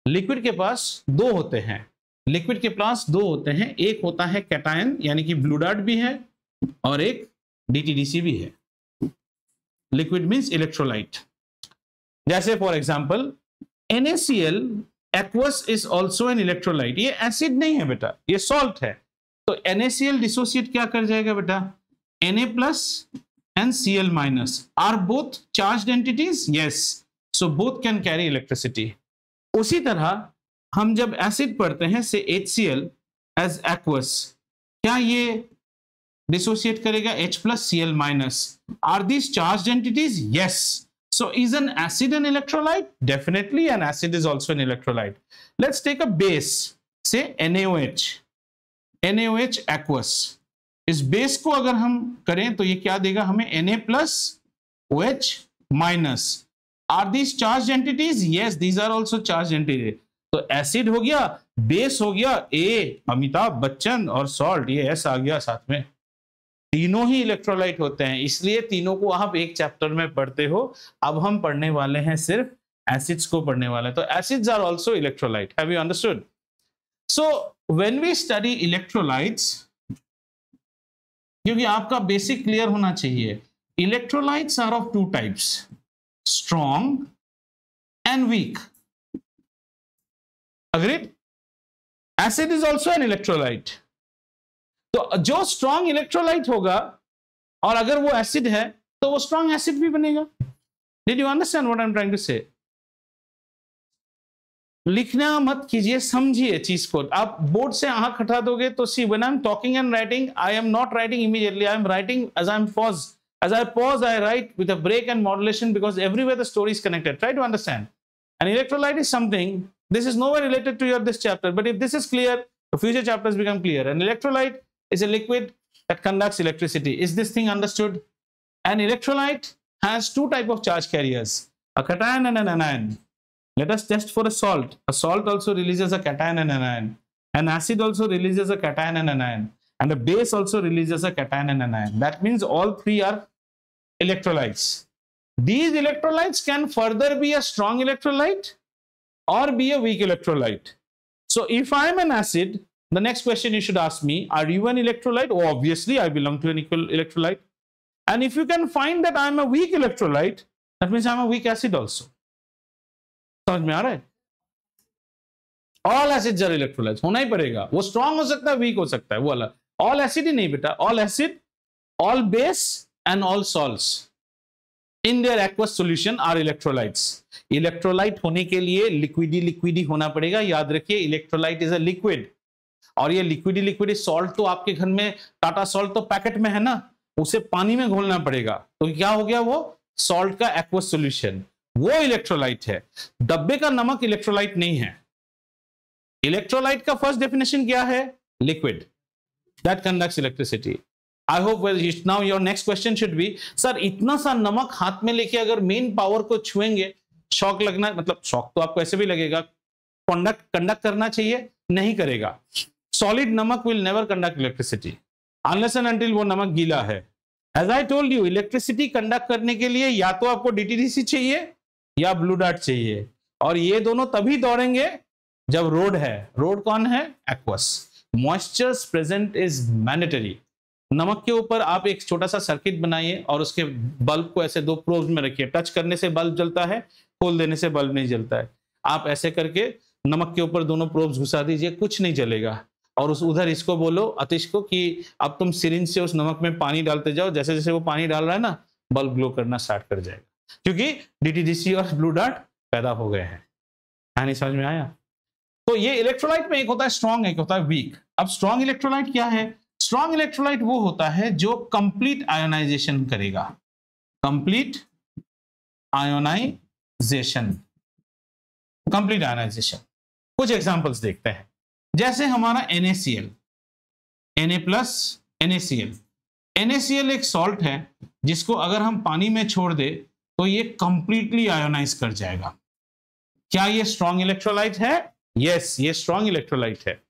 Speaker 1: लिक्विड के पास 2 होते हैं. लिक्विड के पास 2 होते हैं. एक होता है कैटायन, यानी कि ब्लू डार्ट भी है, और एक DTDC भी है. Liquid means electrolyte. जैसे for example NaCl aqueous is also an electrolyte. ये एसिड नहीं है बेटा, ये सॉल्ट है. तो NaCl डिसोसिएट क्या कर जाएगा बेटा? Na plus and Cl minus. Are both charged entities? Yes. So both can carry electricity. उसी तरह हम जब एसिड पढ़ते हैं, से HCl एज एक्वस, क्या ये डिसोसिएट करेगा? H plus Cl minus. Are these charged entities? Yes. So is an acid an electrolyte? Definitely an acid is also an electrolyte. Let's take a base, say NaOH. NaOH aqueous. इस base को अगर हम करें तो ये क्या देगा हमें? Na plus OH minus. Are these charged entities? Yes, these are also charged entities. तो एसिड हो गया, बेस हो गया A, अमिताभ बच्चन, और सॉल्ट ये S आ गया साथ में. तीनों ही इलेक्ट्रोलाइट होते हैं, इसलिए तीनों को आप एक चैप्टर में पढ़ते हो. अब हम पढ़ने वाले हैं सिर्फ एसिड्स को पढ़ने वाले हैं. तो acids are also electrolyte. Have you understood? So when we study electrolytes, क्योंकि आपका बेसिक क्लियर होना चाहिए, electrolytes are of 2 types, strong and weak. Agreed? Acid is also an electrolyte. तो जो स्ट्रॉन्ग इलेक्ट्रोलाइट होगा और अगर वो एसिड है तो वो स्ट्रॉन्ग एसिड भी बनेगा. Did you understand what I am trying to say? लिखना मत कीजिए, समझिए चीज को. आप बोर्ड से आंख हटा दोगे तो see, when I am talking and writing, I am not writing immediately, I am writing as I pause, I write with a break and modulation, because everywhere the story is connected. Try to understand. An electrolyte is something, this is nowhere related to this chapter, but if this is clear, the future chapters become clear. An electrolyte is a liquid that conducts electricity. Is this thing understood? An electrolyte has 2 types of charge carriers, a cation and an anion. Let us test for a salt. A salt also releases a cation and an anion. An acid also releases a cation and an anion. And a base also releases a cation and an anion. That means all 3 are electrolytes. These electrolytes can further be a strong electrolyte or be a weak electrolyte. So if I am an acid, the next question you should ask me, are you an electrolyte? Oh, obviously I belong to an equal electrolyte. And if you can find that I am a weak electrolyte, that means I am a weak acid also. समझ में आ रहा है? All acids are electrolytes. होना ही पड़ेगा. वो strong हो सकता है, weak हो सकता है, वो अलग. All acid ही नहीं बेटा. All acid, all base and all salts in their aqueous solution are electrolytes. Electrolyte होने के लिए लिक्विडी होना पड़ेगा. याद रखिए, electrolyte is a liquid. और ये लिक्विडी सॉल्ट तो आपके घर में टाटा सॉल्ट तो पैकेट में है ना, उसे पानी में घोलना पड़ेगा. तो क्या हो गया? वो सॉल्ट का एक्वस सॉल्यूशन. वो इलेक्ट्रोलाइट है। डब्बे का नमक इलेक्ट्रोलाइट नहीं है। इलेक्ट्रोलाइट का फर्स्ट डेफिनेशन क्या है? Liquid that conducts electricity. I hope now your next question should be, sir इतना सा नमक हाथ में लेके अगर मेन पावर को छुएंगे शॉक लगना, मतलब शॉक तो आपको ऐसे भी लगेगा, कंडक्ट करना चाहिए, नहीं करेगा। सॉलिड नमक will never conduct electricity unless and until वो नमक गीला है। As I told you, electricity conduct करने के लिए या तो आपको डीटीडीसी चाहिए या ब्लू डार्ट चाहिए, और ये दोनों तभी दौड़ेंगे जब रोड है। रोड कौन है? Aqueous. Moisture present is mandatory. नमक के ऊपर आप एक छोटा सा सर्किट बनाइए और उसके बल्ब को ऐसे 2 प्रोब्स में रखिए। टच करने से बल्ब जलता है, खोल देने से बल्ब नहीं जलता है। आप ऐसे करके नमक के ऊपर दोनों प्रोब्स घुसा दीजिए, कुछ नहीं जलेगा। और उस उधर इसको बोलो आतिश को कि अब तुम सिरिंज से उस नमक में पानी डालते जाओ, जैसे जैसे वो पानी डाल रहा है ना, बल्ब ग्लो करना स्टार्ट कर जाएगा, क्योंकि डीटीडीसी और ब्लू डार्ट पैदा हो गए हैं। नहीं समझ में आया? तो ये इलेक्ट्रोलाइट में एक होता है स्ट्रॉन्ग, एक होता है वीक। अब स्ट्रॉन्ग इलेक्ट्रोलाइट क्या है? स्ट्रॉन्ग इलेक्ट्रोलाइट वो होता है जो कंप्लीट आयोनाइजेशन करेगा। Complete ionisation, complete ionisation. कुछ एग्जांपल्स देखते हैं, जैसे हमारा NaCl, Na+, NaCl। NaCl एक सॉल्ट है जिसको अगर हम पानी में छोड़ दे तो ये कंप्लीटली आयोनाइज कर जाएगा। क्या ये स्ट्रॉन्ग इलेक्ट्रोलाइट है? यस, ये स्ट्रॉन्ग इलेक्ट्रोलाइट है।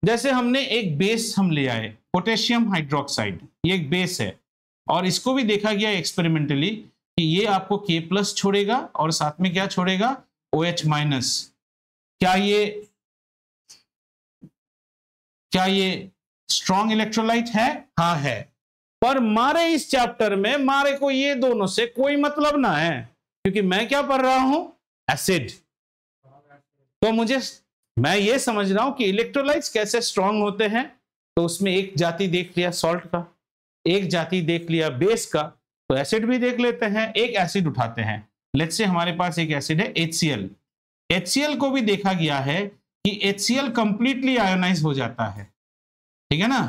Speaker 1: जैसे हमने एक बेस हम ले आए, पोटेशियम हाइड्रोक्साइड, ये एक बेस है और इसको भी देखा गया एक्सपेरिमेंटली कि ये आपको K+ छोड़ेगा और साथ में क्या छोड़ेगा? OH-। क्या ये स्ट्रॉन्ग इलेक्ट्रोलाइट है? हाँ है। पर मारे इस चैप्टर में मारे को ये दोनों से कोई मतलब ना है, क्योंकि मैं क्या पढ़ रहा हूं? एसिड। तो मैं ये समझ रहा हूं कि इलेक्ट्रोलाइट्स कैसे स्ट्रॉन्ग होते हैं। तो उसमें एक जाति देख लिया सॉल्ट का, एक जाति देख लिया बेस का, तो एसिड भी देख लेते हैं। एक एसिड उठाते हैं, लेट्स से हमारे पास एक एसिड है HCl। HCl को भी देखा गया है कि HCl कंप्लीटली आयोनाइज हो जाता है, ठीक है ना।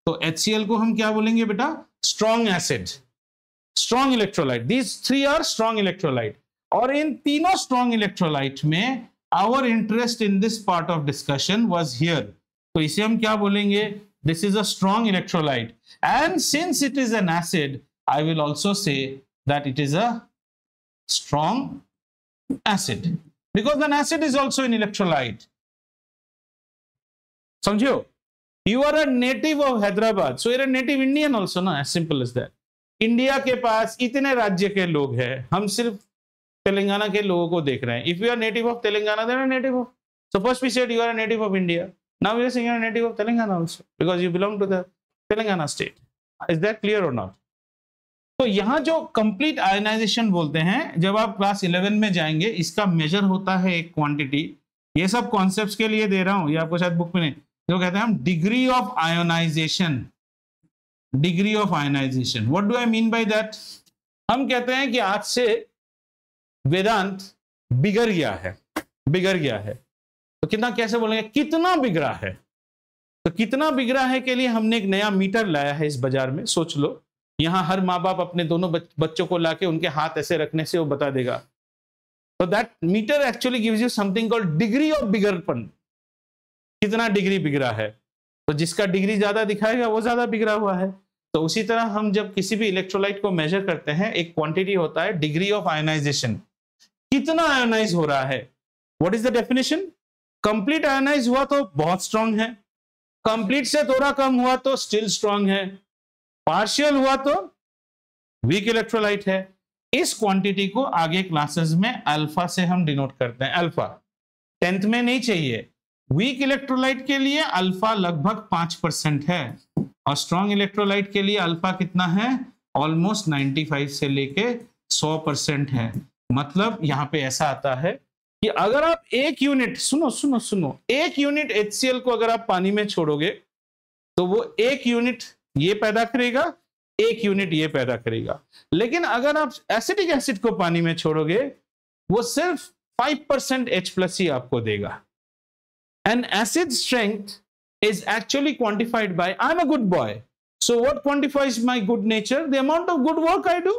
Speaker 1: तो HCl को हम क्या बोलेंगे बेटा? Strong acid, strong electrolyte. These 3 are strong electrolyte. और इन तीनों स्ट्रॉन्ग इलेक्ट्रोलाइट में our interest in this part of discussion was here, तो इसे हम क्या बोलेंगे? This is a strong electrolyte, and since it is an acid, I will also say that it is a strong acid, because an acid is also an electrolyte. समझो? You are a native of Hyderabad, so you're a native Indian also, na? As simple as that. India के पास इतने राज्य के लोग हैं, हम सिर्फ तेलंगाना के लोगों को देख रहे हैं। If you are native of Telangana, then you are native of. So first we said you are a native of India. Now we are saying you are a native of Telangana also, because you belong to the Telangana state. Is that clear or not? तो यहाँ जो complete ionisation बोलते हैं, जब आप class 11 में जाएंगे, इसका मेजर होता है एक क्वांटिटी। ये सब कॉन्सेप्ट्स के लिए दे रहा हूँ, ये आपको शायद बुक में नहीं, जो कहते हैं हम degree of ionisation. Degree of ionisation, what do I mean by that? हम कहते हैं कि आज से वेदांत बिगड़ गया है। तो कितना, कैसे बोलेंगे? कितना बिगड़ा है? तो कितना बिगड़ा है के लिए हमने एक नया मीटर लाया है इस बाजार में। सोच लो, यहां हर माँ बाप अपने दोनों बच्चों को लाके उनके हाथ ऐसे रखने से वो बता देगा। तो that meter actually gives you something called degree of बिगड़पन। कितना डिग्री बिगड़ा है, तो जिसका डिग्री ज्यादा दिखाएगा वो ज्यादा बिगड़ा हुआ है। तो उसी तरह हम जब किसी भी इलेक्ट्रोलाइट को मेजर करते हैं, एक क्वांटिटी होता है डिग्री ऑफ आयोनाइजेशन। कितना आयोनाइज हो रहा है? What is the definition? Complete ionise हुआ तो बहुत स्ट्रांग है, कंप्लीट से थोड़ा कम हुआ तो स्टिल स्ट्रांग है, पार्शियल हुआ तो वीक इलेक्ट्रोलाइट है। इस क्वांटिटी को आगे क्लासेस में अल्फा से हम डिनोट करते हैं। अल्फा 10th में नहीं चाहिए। वीक इलेक्ट्रोलाइट के लिए अल्फा लगभग 5% है और स्ट्रॉन्ग इलेक्ट्रोलाइट के लिए अल्फा कितना है? ऑलमोस्ट 95 से लेके 100% है। मतलब यहां पे ऐसा आता है कि अगर आप एक यूनिट, सुनो, एक यूनिट HCl को अगर आप पानी में छोड़ोगे तो वो एक यूनिट ये पैदा करेगा, एक यूनिट ये पैदा करेगा। लेकिन अगर आप एसिटिक एसिड को पानी में छोड़ोगे वो सिर्फ 5% H+ ही आपको देगा। And acid strength is actually quantified by I'm a good boy. So what quantifies my good nature? The amount of good work I do.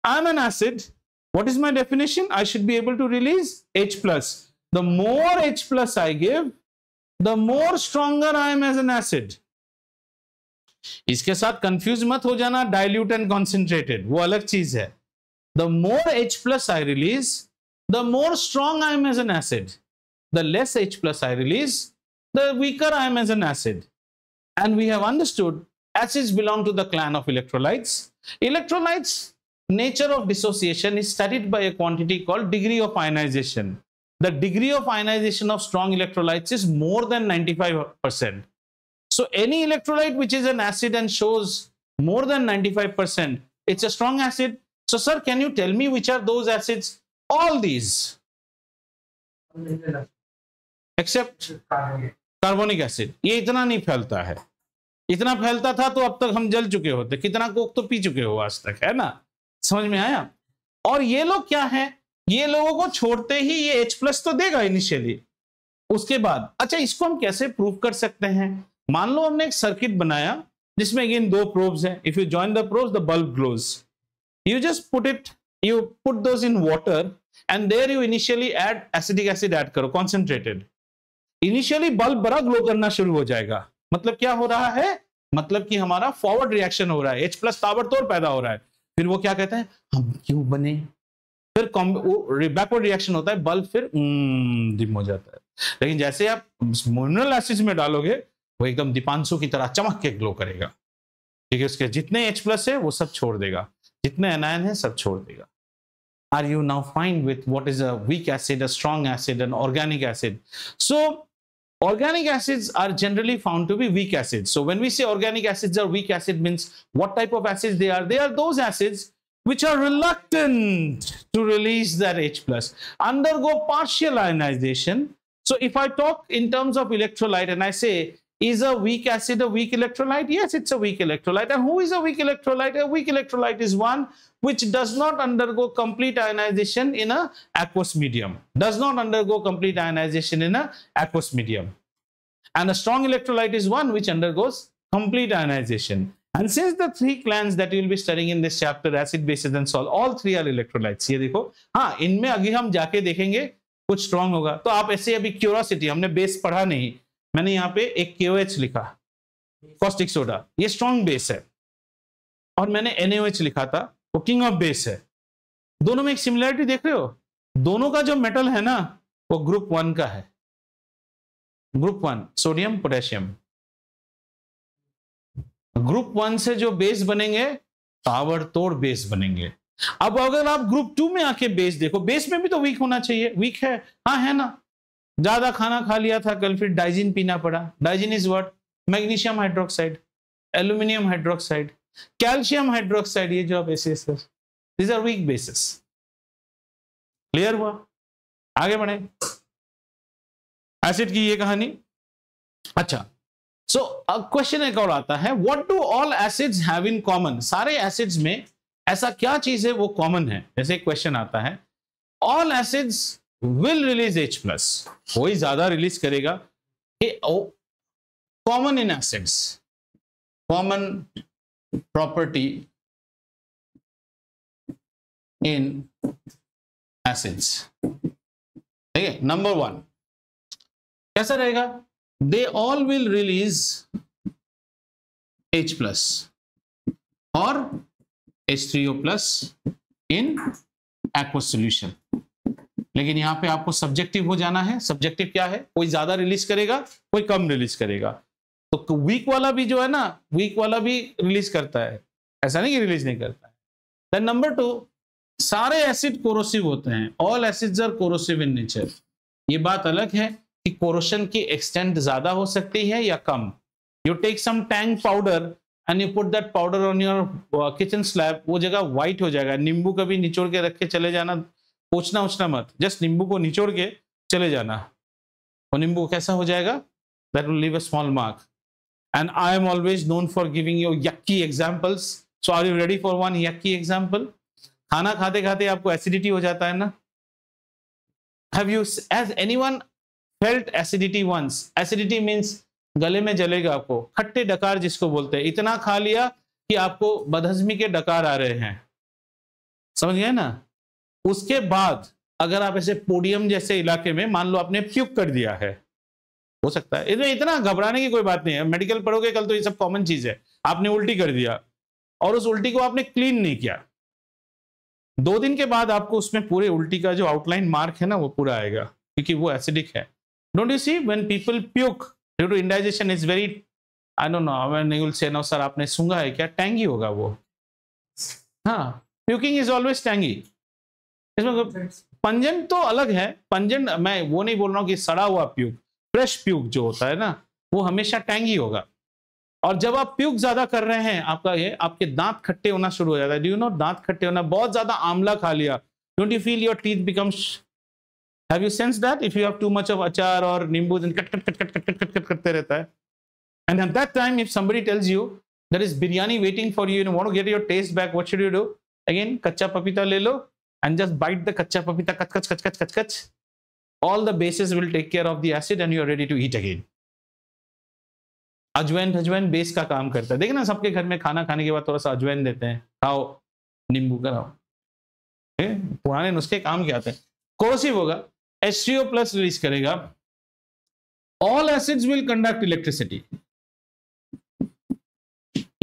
Speaker 1: I'm an acid. What is my definition? I should be able to release H plus. The more H plus I give, the more stronger I am as an acid. इसके साथ confuse मत हो जाना dilute and concentrated, वो अलग चीज है. The more H plus I release, the more strong I am as an acid. The less H plus I release, the weaker I am as an acid. And we have understood acids belong to the clan of electrolytes. Electrolytes, nature of dissociation is studied by a quantity called degree of ionization. The degree of ionization of strong electrolytes is more than 95%. So any electrolyte which is an acid and shows more than 95%, it's a strong acid. So sir, can you tell me which are those acids? All these. Except carbonic acid. ये इतना नहीं फैलता है. इतना फैलता था तो अब तक हम जल चुके होते. कितना कोक तो पी चुके हो आज तक, है ना? समझ में आया? और ये लोग क्या है, ये लोगों को छोड़ते ही ये H प्लस तो देगा इनिशियली. उसके बाद अच्छा, इसको हम कैसे प्रूव कर सकते हैं? मान लो हमने एक सर्किट बनाया जिसमें अगेन 2 प्रोब्स हैं. If you join the probes, the bulb glows. You just put those in water and there you initially add acetic acid add करो concentrated. Initially bulb बड़ा ग्लो करना शुरू हो जाएगा. मतलब क्या हो रहा है? मतलब कि हमारा फॉरवर्ड रिएक्शन हो रहा है. H प्लस ताबड़तोड़ पैदा हो रहा है. फिर वो क्या कहता है, हम क्यों बने? फिर बैकवर्ड रिएक्शन होता है, बल्ब फिर डिम हो जाता है. लेकिन जैसे आप मिनरल एसिड्स में डालोगे, वो एकदम दीपांशु की तरह चमक के ग्लो करेगा. ठीक है, उसके जितने H प्लस है वो सब छोड़ देगा, जितने एनायन है सब छोड़ देगा. Are you now fine with what is a weak acid, a strong acid, an organic acid? So organic acids are generally found to be weak acids. So when we say organic acids are weak acid, means what type of acids they are? They are those acids which are reluctant to release that H plus, undergo partial ionization. So if I talk in terms of electrolyte and I say, is a weak acid a weak electrolyte? Yes, it's a weak electrolyte. And who is a weak electrolyte? A weak electrolyte is one which does not undergo complete ionization in a aqueous medium. Does not undergo complete ionization in a aqueous medium. And a strong electrolyte is one which undergoes complete ionization. And since the 3 clans that you will be studying in this chapter, acid, bases and salt, all 3 are electrolytes. ये देखो, हाँ, इनमें अभी हम जाके देखेंगे कुछ strong होगा. तो आप ऐसे अभी क्यूरोसिटी, हमने बेस पढ़ा नहीं, मैंने यहाँ पे एक KOH लिखा, कॉस्टिक सोडा, ये स्ट्रॉन्ग बेस है. और मैंने NaOH लिखा था, वो किंग ऑफ बेस है. दोनों में एक सिमिलरिटी देख रहे हो? दोनों का जो मेटल है ना, वो ग्रुप 1 का है. Group 1 sodium potassium. ग्रुप 1 से जो बेस बनेंगे, ताबड़तोड़ बेस बनेंगे. अब अगर आप ग्रुप 2 में आके बेस देखो, बेस में भी तो वीक होना चाहिए. वीक है, हाँ है ना? ज्यादा खाना खा लिया था कल, फिर डाइजिन पीना पड़ा. Digene is what? Magnesium hydroxide, aluminium hydroxide, calcium hydroxide. ये जो बेसिस है, these are weak bases. Clear हुआ? आगे बढ़े. एसिड की ये कहानी. अच्छा, सो क्वेश्चन एक और आता है, what do all acids have in common? सारे एसिड्स में ऐसा क्या चीज है वो कॉमन है? जैसे क्वेश्चन आता है, all acids will release H plus. कोई ज्यादा रिलीज करेगा. Common in acids, common property in acids. ठीक है, नंबर 1 कैसा रहेगा? They all will release H plus or H3O plus in aqueous solution. लेकिन यहां पे आपको सब्जेक्टिव हो जाना है. सब्जेक्टिव क्या है? कोई ज्यादा रिलीज करेगा, कोई कम रिलीज करेगा. तो वीक वाला भी जो है ना, वीक वाला भी रिलीज करता है, ऐसा नहीं कि रिलीज नहीं करता है. देन नंबर 2, सारे एसिड कोरोसिव होते हैं. All acids are corrosive in nature. ये बात अलग है कि कोरोशन की एक्सटेंट ज्यादा हो सकती है या कम. You take some tank powder and you put that powder on your kitchen slab, वो जगह व्हाइट हो जाएगा. नींबू कभी निचोड़ के रख के चले जाना, पोछना उछना मत, जस्ट नींबू को निचोड़ के चले जाना, और नींबू कैसा हो जाएगा? That will leave a small mark. And I am always known for giving you yucky examples. So are you ready for one yucky example? खाना खाते खाते आपको एसिडिटी हो जाता है ना? Have you has anyone felt acidity once? Acidity means गले में जलेगा आपको, खट्टे डकार जिसको बोलते हैं. इतना खा लिया कि आपको बदहजमी के डकार आ रहे हैं. समझ गए ना? उसके बाद अगर आप ऐसे पोडियम जैसे इलाके में मान लो आपने प्यूक कर दिया है, हो सकता है, इसमें इतना घबराने की कोई बात नहीं है, मेडिकल पढ़ोगे कल तो ये सब कॉमन चीज है। आपने उल्टी कर दिया और उस उल्टी को आपने क्लीन नहीं किया, 2 दिन के बाद आपको उसमें पूरे उल्टी का जो आउटलाइन मार्क है ना वो पूरा आएगा, क्योंकि वो एसिडिक है। Don't you see when people puke due to indigestion is very, I don't know when you will say no sir आपने सूंघा है क्या, टैंगी होगा वो। हाँ, प्यूकिंग इज ऑलवेज टैंगी। इसमें पंजेंट तो अलग है, पंजेंट मैं वो नहीं बोल रहा हूँ कि सड़ा हुआ प्यूक, फ्रेश प्यूक जो होता है ना वो हमेशा टैंगी होगा। और जब आप प्यूक ज्यादा कर रहे हैं आपका ये आपके दांत खट्टे होना शुरू हो जाता है। डू यू नो दांत खट्टे होना, बहुत ज्यादा आंवला खा लिया, don't you feel your teeth becomes, have you sense that if you have too much of अचार और नींबू कट कट कट कट कट कट कट करते रहता है। And at that time if somebody tells you there is biryani waiting for you, you want to get your taste back, what should you do? Again कच्चा पपीता ले लो and just bite the kacha papita, kach kach kach kach kach kach. All the bases will take care of the acid and you are ready to eat again. अजवाइन base का काम करता है। देखना सबके घर में खाना खाने के बाद थोड़ा सा अजवाइन देते हैं, खाओ नींबू का, पुराने नुस्खे काम के आते हैं। कोरोसिव होगा, H3O प्लस रिलीज करेगा। All acids will conduct electricity,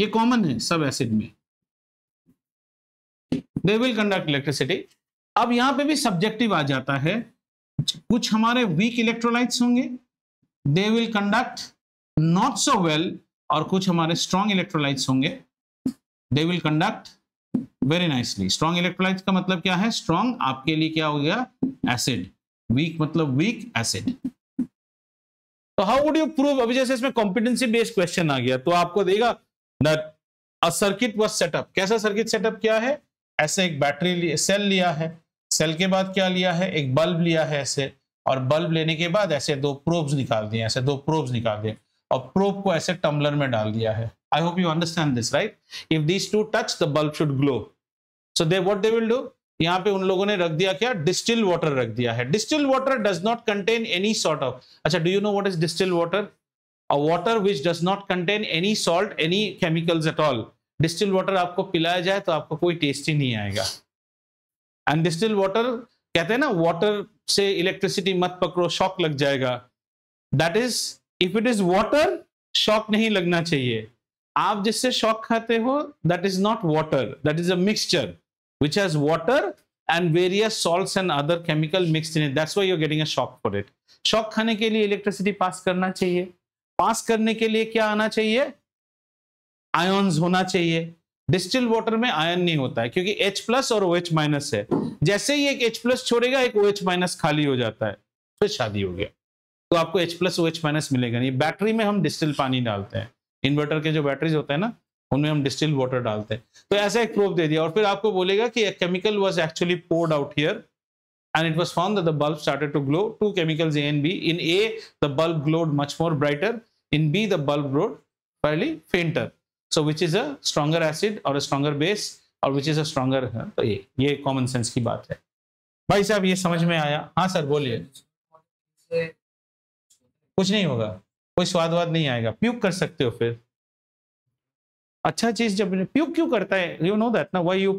Speaker 1: ये कॉमन है सब एसिड में, दे विल कंडक्ट इलेक्ट्रिसिटी। अब यहां पे भी सब्जेक्टिव आ जाता है, कुछ हमारे वीक इलेक्ट्रोलाइट्स होंगे, they will conduct not so well, और कुछ हमारे स्ट्रॉन्ग इलेक्ट्रोलाइट्स होंगे, they will conduct very nicely. Strong electrolytes का मतलब क्या है? स्ट्रॉन्ग आपके लिए क्या हो गया? एसिड। वीक मतलब वीक एसिड। तो हाउ वुड यू प्रूव? अभी जैसे इसमें कॉम्पिटेंसी बेस्ड क्वेश्चन आ गया तो आपको देगा that a circuit was setup. कैसा सर्किट सेटअप किया है? ऐसे एक बैटरी सेल लिया है, सेल के बाद क्या लिया है? एक बल्ब लिया है ऐसे, और बल्ब लेने के बाद ऐसे 2 प्रोब्स निकाल दिए, ऐसे 2 प्रोब्स निकाल दिए और प्रोब को ऐसे टम्बलर में डाल दिया है। आई hope you understand this, right? If these two touch the bulb should glow. So they what they will do, यहाँ पे उन लोगों ने रख दिया क्या? डिस्टिल वाटर रख दिया है। Distil water does not contain any sort of, अच्छा do you know what is distil water? A water which does not contain any salt, any chemicals at all. Distil water आपको पिलाया जाए तो आपको कोई टेस्ट ही नहीं आएगा। एंड डिस्टिल वाटर, कहते हैं ना वाटर से इलेक्ट्रिसिटी मत पकड़ो, शॉक लग जाएगा। That is, if it is water, shock नहीं लगना चाहिए। आप जिससे शॉक खाते हो that is not water, that is a mixture which has water and various salts and other chemical mixed in it. That's why you're getting a shock for it. Shock खाने के लिए इलेक्ट्रिसिटी पास करना चाहिए, पास करने के लिए क्या आना चाहिए? आयन्स होना चाहिए। डिस्टिल वाटर में आयन नहीं होता है क्योंकि H प्लस और OH माइनस है। जैसे ही एक H प्लस छोड़ेगा एक OH माइनस खाली हो जाता है, फिर शादी हो गया, तो आपको H प्लस OH माइनस मिलेगा नहीं। बैटरी में हम डिस्टिल पानी डालते हैं, इन्वर्टर के जो बैटरीज होते हैं ना उनमें हम डिस्टिल वाटर डालते हैं। तो ऐसा एक प्रूफ दे दिया और फिर आपको बोलेगा कि chemical was actually poured out here and it was found that the bulb started to glow. 2 chemicals A and B. In A the bulb glowed much more brighter, in B the bulb glowed fairly fainter. So which is a stronger acid or a stronger base or which is a stronger, तो ये common sense की बात है। भाई साहब ये समझ में आया? हाँ सर बोलिए। कुछ नहीं होगा, कोई स्वाद वाद नहीं आएगा, प्यूक कर सकते हो फिर। अच्छा चीज जब प्यूक क्यों करता है? यू नो दैट ना व्हाई यू,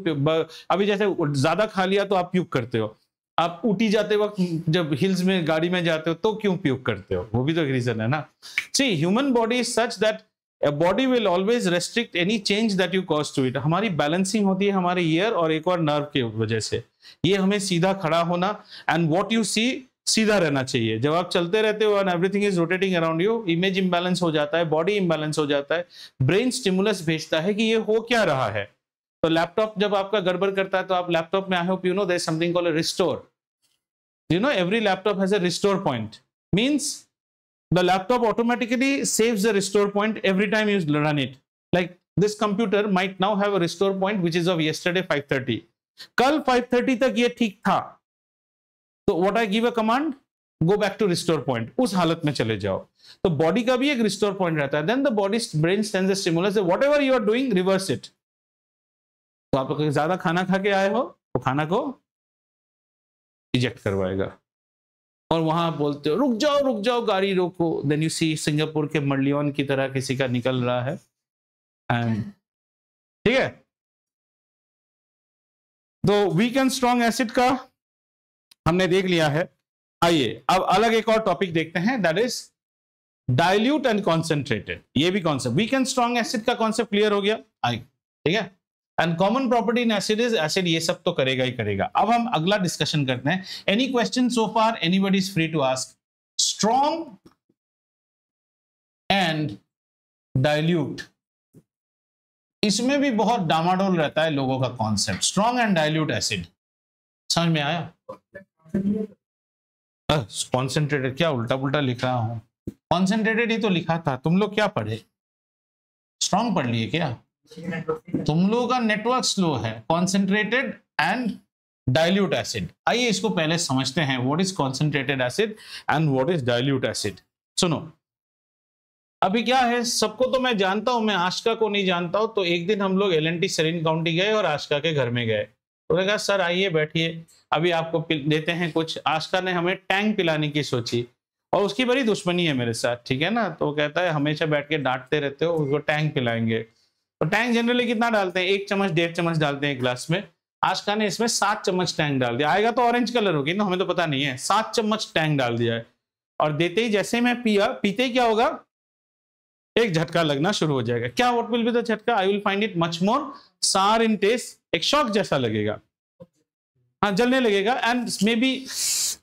Speaker 1: अभी जैसे ज्यादा खा लिया तो आप प्यूक करते हो, आप ऊटी जाते वक्त जब हिल्स में गाड़ी में जाते हो तो क्यों प्यूक करते हो? वो भी तो एक रीजन है ना। See human body is such that a body will always restrict any change that you cause to it. हमारी बैलेंसिंग होती है हमारे ईयर और एक और नर्व के वजह से। ये हमें सीधा खड़ा होना एंड व्हाट यू सी सीधा रहना चाहिए। जब आप चलते रहते हो and everything is rotating around you, image imbalance हो जाता है, बॉडी इंबैलेंस हो जाता है, ब्रेन स्टिमुलस भेजता है कि ये हो क्या रहा है। तो लैपटॉप जब आपका गड़बड़ करता है तो आप लैपटॉप में, I hope you know there is something called a restore. You know every laptop has a restore point, means the laptop automatically saves the restore point every time you run it. Like this computer might now have a restore point which is of yesterday 5:30. कल 5:30 तक ये ठीक था, तो what I give a command, go back to restore point, उस हालत में चले जाओ। तो बॉडी का भी एक रिस्टोर पॉइंट रहता है। Then the body brain sends a stimulus that whatever you are doing reverse it. तो आप ज्यादा खाना खा के आए हो तो खाना को इजेक्ट करवाएगा और वहां बोलते हो रुक जाओ गाड़ी रोको, देन यू सी सिंगापुर के मर्लियन की तरह किसी का निकल रहा है एंड ठीक है। तो वीक एंड स्ट्रॉन्ग एसिड का हमने देख लिया है। आइए अब अलग एक और टॉपिक देखते हैं, that is dilute and concentrated. ये भी concept, weak and strong acid का कॉन्सेप्ट क्लियर हो गया। आइए, ठीक है। And common property in acid is acid ये सब तो करेगा ही करेगा। अब हम अगला डिस्कशन करते हैं। Any question so far, anybody is free to ask. Strong and dilute, इसमें भी बहुत डामाडोल रहता है लोगों का concept. Strong and dilute acid समझ में आया? कॉन्सेंट्रेटेड क्या उल्टा पुल्टा लिख रहा हूं? कॉन्सेंट्रेटेड ही तो लिखा था। तुम लोग क्या पढ़े? स्ट्रॉन्ग पढ़ लिए क्या? तुम लोगों का नेटवर्क स्लो है। कॉन्सेंट्रेटेड एंड डाइल्यूट एसिड, आइए इसको पहले समझते हैं। What is concentrated acid and what is dilute acid? सुनो, अभी क्या है, सबको तो मैं जानता हूं, मैं आशिका को नहीं जानता हूं। तो एक दिन हम लोग LNT सरीन काउंटी गए और आशिका के घर में गए। उन्होंने कहा सर आइए बैठिए, अभी आपको देते हैं कुछ। आशिका ने हमें टैंक पिलाने की सोची और उसकी बड़ी दुश्मनी है मेरे साथ, ठीक है ना। तो कहता है हमेशा बैठ के डांटते रहते हो, उसको टैंक पिलाएंगे। तो टैंक जनरली कितना डालते हैं? 1 चम्मच 1.5 चम्मच डालते हैं एक गिलास में। आशिका ने इसमें 7 चम्मच टैंक डाल दिया। आएगा तो ऑरेंज कलर होगी ना, हमें तो पता नहीं है। 7 चम्मच टैंक डाल दिया है और देते ही जैसे मैं पिया, पीते ही क्या होगा, एक झटका लगना शुरू हो जाएगा। क्या व्हाट विल बी द झटका? I will find it much more सार इन टेस्ट। एक शॉक जैसा लगेगा, हाँ जलने लगेगा। एंड मे बी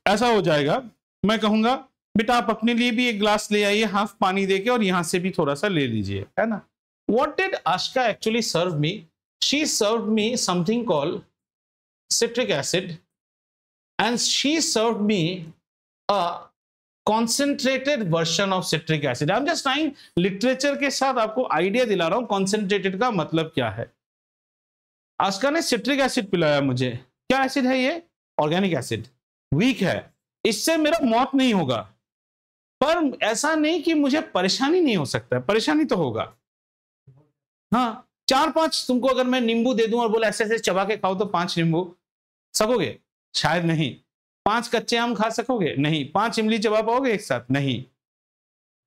Speaker 1: ऐसा हो जाएगा, मैं कहूंगा बेटा आप अपने लिए भी एक ग्लास ले आइए, हाफ पानी देके, और यहां से भी थोड़ा सा ले लीजिए, है ना। What did Ashka actually serve me? She served me something called citric acid, and she served me a concentrated version of citric acid. I'm just trying literature के साथ आपको आइडिया दिला रहा हूं concentrated का मतलब क्या है। आस्का ने सिट्रिक एसिड पिलाया मुझे। क्या एसिड है ये? Organic acid. वीक है, इससे मेरा मौत नहीं होगा, पर ऐसा नहीं कि मुझे परेशानी नहीं हो सकता है। परेशानी तो होगा, हाँ। 4-5 तुमको अगर मैं नींबू दे दूं और बोले ऐसे ऐसे चबा के खाओ, तो 5 नींबू सकोगे? शायद नहीं। 5 कच्चे आम खा सकोगे? नहीं। 5 इमली चबा पाओगे एक साथ? नहीं।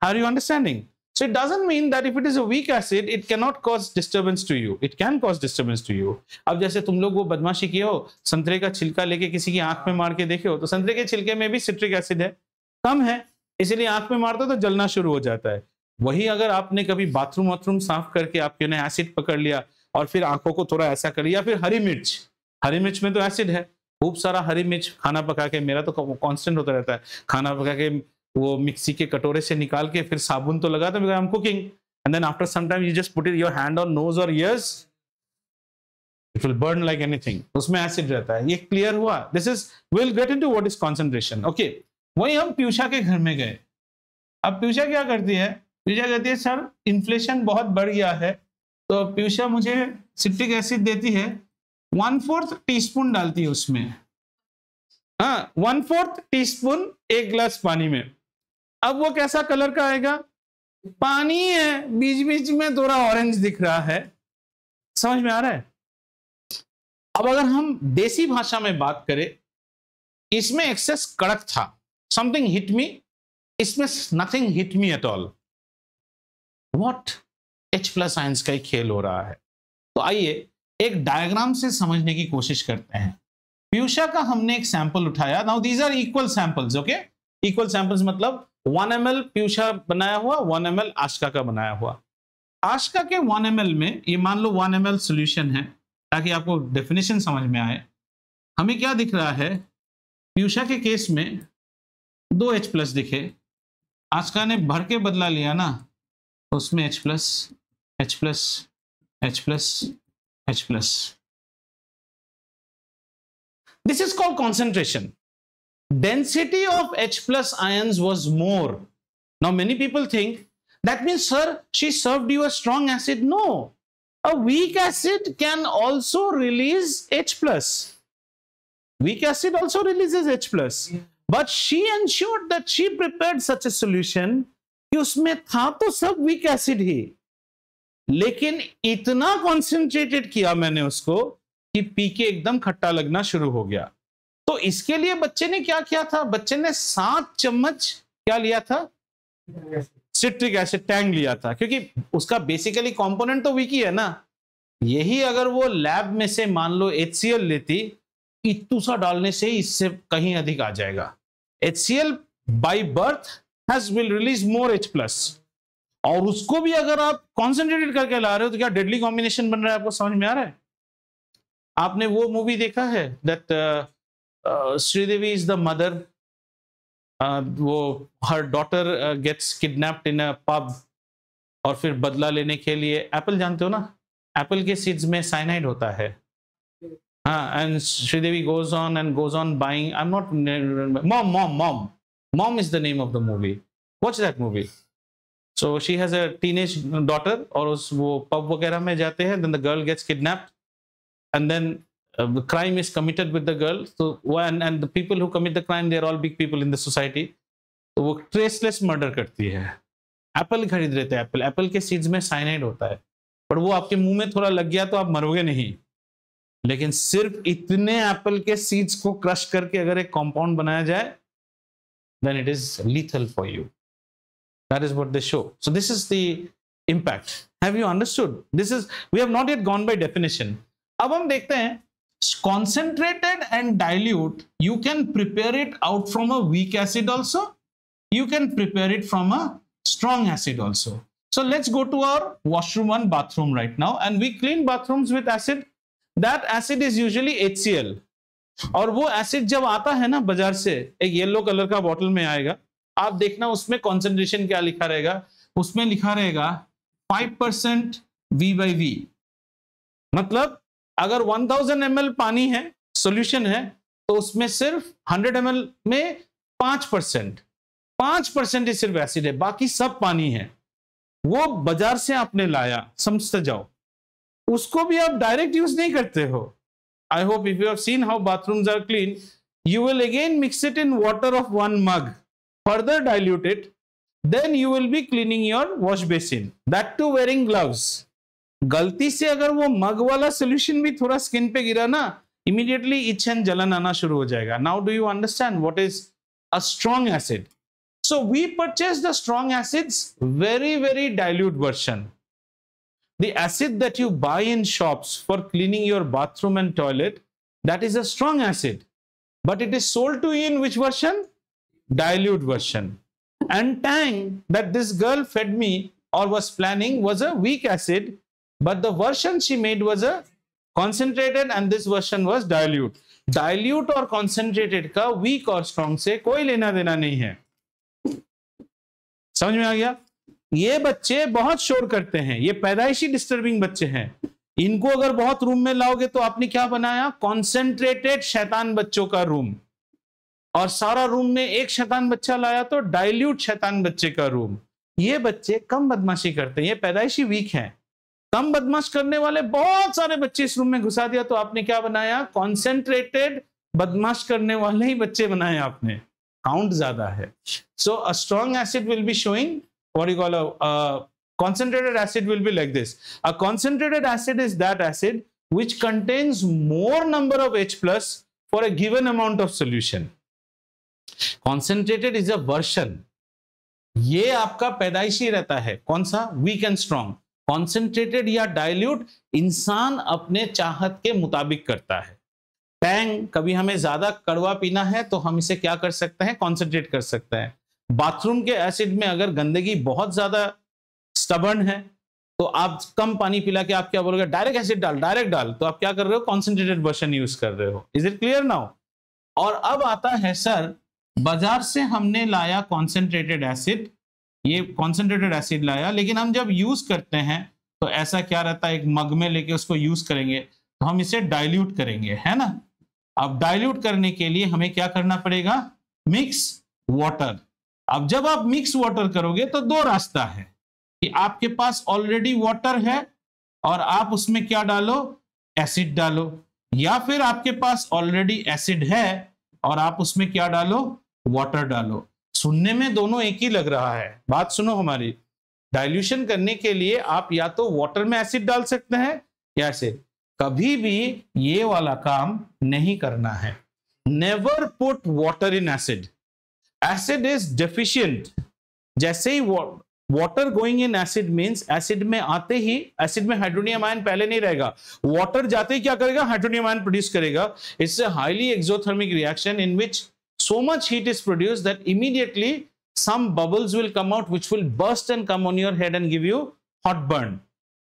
Speaker 1: Are you understanding? So it doesn't mean that if it is a weak acid, it cannot cause disturbance to you. It can cause disturbance to you. अब जैसे तुम लोग वो बदमाशी किए हो, संतरे का छिलका लेके किसी की आंख में मार के देखे हो, तो संतरे के छिलके में भी सिट्रिक एसिड है, कम है, इसीलिए आंख में मारते तो जलना शुरू हो जाता है। वही अगर आपने कभी बाथरूम साफ करके आपके ने एसिड पकड़ लिया और फिर आंखों को थोड़ा ऐसा कर लिया, फिर हरी मिर्च में तो एसिड है, खूब सारा हरी मिर्च खाना पका के, मेरा तो कांस्टेंट होता रहता है, खाना पका के वो मिक्सी के कटोरे से निकाल के फिर साबुन तो लगाता है, I am cooking, and then after some time you just put it your hand on nose और ears, it will burn like anything, उसमें एसिड रहता है। ये क्लियर हुआ? This is, will get into what is concentration. Okay, वही हम पीयूषा के घर में गए। अब पीयूषा क्या करती है? पीयूषा कहती है सर इन्फ्लेशन बहुत बढ़ गया है, तो पीयूषा मुझे सिट्रिक एसिड देती है, 1/4 टीस्पून डालती है उसमें, हाँ 1/4 टीस्पून एक गिलास पानी में। अब वो कैसा कलर का आएगा? पानी है, बीच बीच में थोड़ा ऑरेंज दिख रहा है। समझ में आ रहा है? अब अगर हम देसी भाषा में बात करें, इसमें एक्सेस कड़क था, समथिंग हिट मी, इसमें nothing hit me at all. What? H+ ions का ही खेल हो रहा है। तो आइए एक डायग्राम से समझने की कोशिश करते हैं। पीयूषा का हमने एक सैंपल उठाया। Now these are equal samples, okay, equal samples मतलब 1 ml पीयूषा बनाया हुआ, 1 ml आशिका का बनाया हुआ। आशिका के 1 ml में, ये मान लो 1 ml सॉल्यूशन है, ताकि आपको डेफिनेशन समझ में आए। हमें क्या दिख रहा है? पीयूषा के केस में 2 H+ दिखे, आशिका ने भर के बदला लिया ना, उसमें H+. This is called concentration. Density of H+ ions was more. Now many people think that means, sir, she served you a strong acid. No, a weak acid can also release H+. Weak acid also releases H+. But she ensured that she prepared such a solution कि उसमें था तो सब weak acid ही, लेकिन इतना concentrated किया मैंने उसको कि पी के एकदम खट्टा लगना शुरू हो गया। तो इसके लिए बच्चे ने क्या किया था? बच्चे ने 7 चम्मच क्या लिया था? सिट्रिक एसिड टैंक लिया था, क्योंकि उसका बेसिकली कंपोनेंट तो वीक ही है ना, यही अगर वो लैब में से मान लो HCl लेती, इतू सा डालने से इससे कहीं अधिक आ जाएगा। HCl by birth has will release more H+, और उसको भी अगर आप कॉन्सेंट्रेटेड करके ला रहे हो तो क्या डेडली कॉम्बिनेशन बन रहा है, आपको समझ में आ रहा है? आपने वो मूवी देखा है that Sridevi is the mother, वो her daughter gets kidnapped in a pub, और फिर बदला लेने के लिए एप्पल, जानते हो ना, एप्पल के सीड्स में साइनाइड होता है, हाँ, and Sridevi goes on buying, I am not, Mom is the name of the movie, watch that movie. So she has a teenage daughter, और उस वो पब वगैरह में जाते हैं, then the girl gets kidnapped and then the crime is committed with the girl, so and the people who commit the crime, they are all big people in the society, तो वो traceless murder करती है। Apple खरीद रहे थे, Apple के seeds में cyanide होता है, पर वो आपके मुंह में थोड़ा लग गया तो आप मरोगे नहीं, लेकिन सिर्फ इतने एप्पल के सीड्स को क्रश करके अगर एक कंपाउंड बनाया जाए, then it is lethal for you. That is what they show. So this is the impact. Have you understood? This is, we have not yet gone by definition. अब हम देखते हैं concentrated and dilute, you can prepare it out from a weak acid also, you can prepare it from a strong acid also. So let's go to our washroom and bathroom right now, and we clean bathrooms with acid. That acid is usually HCl, और वो acid जब आता है ना बाजार से, एक yellow colour का बॉटल में आएगा, आप देखना उसमें कॉन्सेंट्रेशन क्या लिखा रहेगा, उसमें लिखा रहेगा 5% V/V, मतलब अगर 1000 ml पानी है, सॉल्यूशन है, तो उसमें सिर्फ 100 ml में 5% ही सिर्फ एसिड है, बाकी सब पानी है। वो बाजार से आपने लाया, समझते जाओ, उसको भी आप डायरेक्ट यूज नहीं करते हो। I hope if you have seen how bathrooms are clean, you will again mix it in water of 1 mug, further dilute it, then you will be cleaning your wash basin, that too wearing gloves. गलती से अगर वो मग वाला solution भी थोड़ा skin पे गिरा ना, इमीडिएटली इच एंड जलन आना शुरू हो जाएगा। Now do you understand what is a strong acid? So we purchase the strong acids, very dilute version. The acid that you buy in shops for cleaning your bathroom and toilet, that is a strong acid, but it is sold to you in which version? Dilute version. And Tang that this girl fed me or was planning was a weak acid, but the version she made was a concentrated and this version was dilute. Dilute और concentrated का weak और strong से कोई लेना देना नहीं है। समझ में आ गया? ये बच्चे बहुत शोर करते हैं, ये पैदाइशी डिस्टर्बिंग बच्चे हैं, इनको अगर बहुत रूम में लाओगे तो आपने क्या बनाया? कॉन्सेंट्रेटेड शैतान बच्चों का रूम, और सारा रूम में एक शैतान बच्चा लाया तो डाइल्यूट शैतान बच्चे का रूम। ये बच्चे कम बदमाशी करते हैं, ये पैदाइशी वीक हैं। कम बदमाश करने वाले बहुत सारे बच्चे इस रूम में घुसा दिया तो आपने क्या बनाया? कॉन्सेंट्रेटेड बदमाश करने वाले ही बच्चे बनाए आपने, काउंट ज्यादा है। So a strong acid will be showing what you call a concentrated acid will be like this. A concentrated acid is that acid which contains more number of H plus for a given amount of solution. Concentrated is a version. ये आपका पैदाइशी रहता है, कौन सा? Weak and strong. Concentrated या dilute इंसान अपने चाहत के मुताबिक करता है। टैंग, कभी हमें ज्यादा कड़वा पीना है तो हम इसे क्या कर सकते हैं? कॉन्सेंट्रेट कर सकते हैं। बाथरूम के एसिड में अगर गंदगी बहुत ज्यादा स्टबर्न है तो आप कम पानी पिला के आप क्या बोलोगे? डायरेक्ट एसिड डाल, डायरेक्ट डाल, तो आप क्या कर रहे हो? कॉन्सेंट्रेटेड वर्जन यूज कर रहे हो। Is it clear now? और अब आता है सर, बाजार से हमने लाया कॉन्सेंट्रेटेड एसिड, ये कॉन्सेंट्रेटेड एसिड लाया, लेकिन हम जब यूज करते हैं तो ऐसा क्या रहता है? एक मग में लेके उसको यूज करेंगे तो हम इसे डाइल्यूट करेंगे, है ना? अब डाइल्यूट करने के लिए हमें क्या करना पड़ेगा? Mix water. अब जब आप मिक्स वाटर करोगे तो दो रास्ता है कि आपके पास ऑलरेडी वाटर है और आप उसमें क्या डालो? एसिड डालो, या फिर आपके पास ऑलरेडी एसिड है और आप उसमें क्या डालो? वाटर डालो। सुनने में दोनों एक ही लग रहा है, बात सुनो हमारी। डाइल्यूशन करने के लिए आप या तो वाटर में एसिड डाल सकते हैं या एसिड। कभी भी ये वाला काम नहीं करना है। Never put water in acid. Acid is deficient. जैसे ही water going in acid means acid में आते ही, एसिड में हाइड्रोनियम आयन पहले नहीं रहेगा, वाटर जाते ही क्या करेगा, हाइड्रोनियम आयन प्रोड्यूस करेगा। It's a highly exothermic reaction in which so much heat is produced that immediately some bubbles will come out which will burst and come on your head and give you hot burn।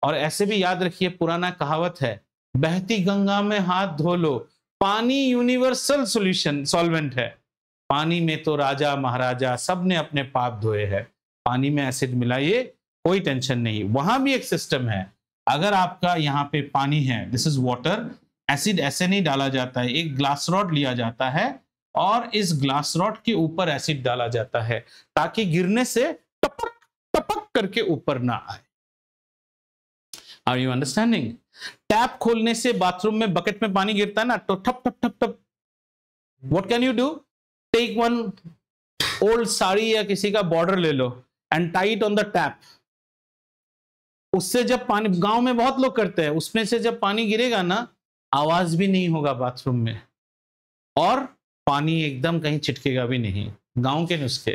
Speaker 1: और ऐसे भी याद रखिए, पुराना कहावत है, बहती गंगा में हाथ धो लो, पानी यूनिवर्सल सॉल्यूशन सॉल्वेंट है। पानी में तो राजा महाराजा सब ने अपने पाप धोए हैं, पानी में एसिड मिलाइए, कोई टेंशन नहीं। वहां भी एक सिस्टम है, अगर आपका यहाँ पे पानी है, दिस इज वाटर, एसिड ऐसे नहीं डाला जाता है, एक ग्लास रॉड लिया जाता है और इस ग्लास रॉड के ऊपर एसिड डाला जाता है ताकि गिरने से टपक टपक करके ऊपर ना आए। Are you understanding? टैप खोलने से बाथरूम में बकेट में पानी गिरता है ना, तो ठप ठप ठप ठप, what can you do? Take one old sari या किसी का बॉर्डर ले लो and tight on the tap. उससे जब पानी, गांव में बहुत लोग करते हैं, उसमें से जब पानी गिरेगा ना, आवाज भी नहीं होगा बाथरूम में और पानी एकदम कहीं छिटकेगा भी नहीं। गांव के नुस्खे।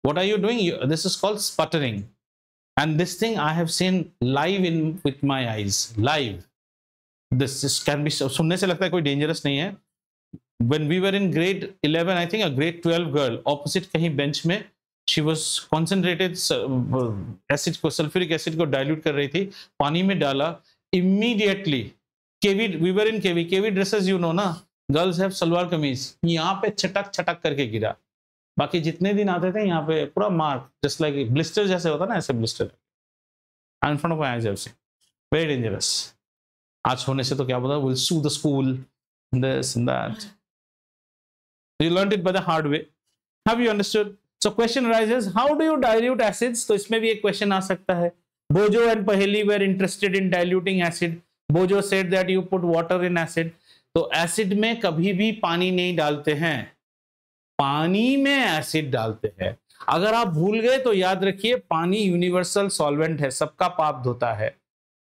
Speaker 1: What are you doing? This is called sputtering and this thing I have seen live in with my eyes, live. This can be, सुनने से लगता है कोई डेंजरस नहीं है। When we were in grade 11, I think a grade 12 girl opposite कहीं bench में, she was concentrated acid को, sulfuric acid को dilute कर रही थी, पानी में डाला, immediately KV, we were in KV dresses you know ना, गर्ल्स हैव सलवार कमीज, यहाँ पे छटक छटक करके गिरा। बाकी जितने दिन आते थे यहाँ पे पूरा मार्क, जस्ट लाइक ब्लिस्टर जैसे होता ना, ऐसे blister in front of my eyes. Very dangerous. आज होने से तो क्या पता, will sue the school, this and that. You learned it by the hard way. Have you understood? So question arises, how do you dilute acids? तो इसमें भी एक question आ सकता है। Bojo and Paheli were interested in diluting acid. Bojo said that you put water in acid. तो acid में कभी भी पानी नहीं डालते हैं, पानी में एसिड डालते हैं। अगर आप भूल गए तो याद रखिए, पानी यूनिवर्सल सॉल्वेंट है, सबका पाप धोता है,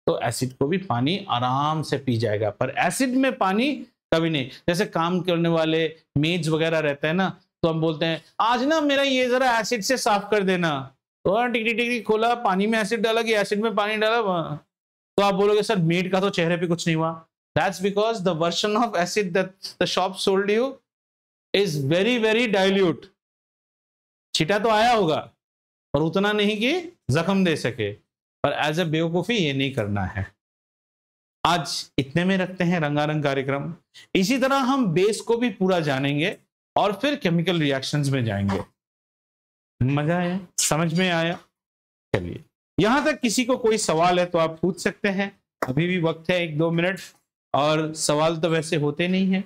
Speaker 1: तो एसिड को भी पानी आराम से पी जाएगा, पर एसिड में पानी कभी नहीं। जैसे काम करने वाले मेड्स वगैरह रहते हैं ना, तो हम बोलते हैं आज ना मेरा ये जरा एसिड से साफ कर देना, तो टिकटी टिकटी खोला, पानी में एसिड डाला कि एसिड में पानी डाला, तो आप बोलोगे सर मेड का तो चेहरे पे कुछ नहीं हुआ। That's because the version of acid that the shop sold you is very very dilute. छिटा तो आया होगा पर उतना नहीं कि जख्म दे सके, पर एज ए बेवकूफी ये नहीं करना है। आज इतने में रखते हैं रंगारंग कार्यक्रम। इसी तरह हम बेस को भी पूरा जानेंगे और फिर केमिकल रिएक्शंस में जाएंगे। मजा आया? समझ में आया? चलिए, यहां तक किसी को कोई सवाल है तो आप पूछ सकते हैं, अभी भी वक्त है 1-2 मिनट, और सवाल तो वैसे होते नहीं है।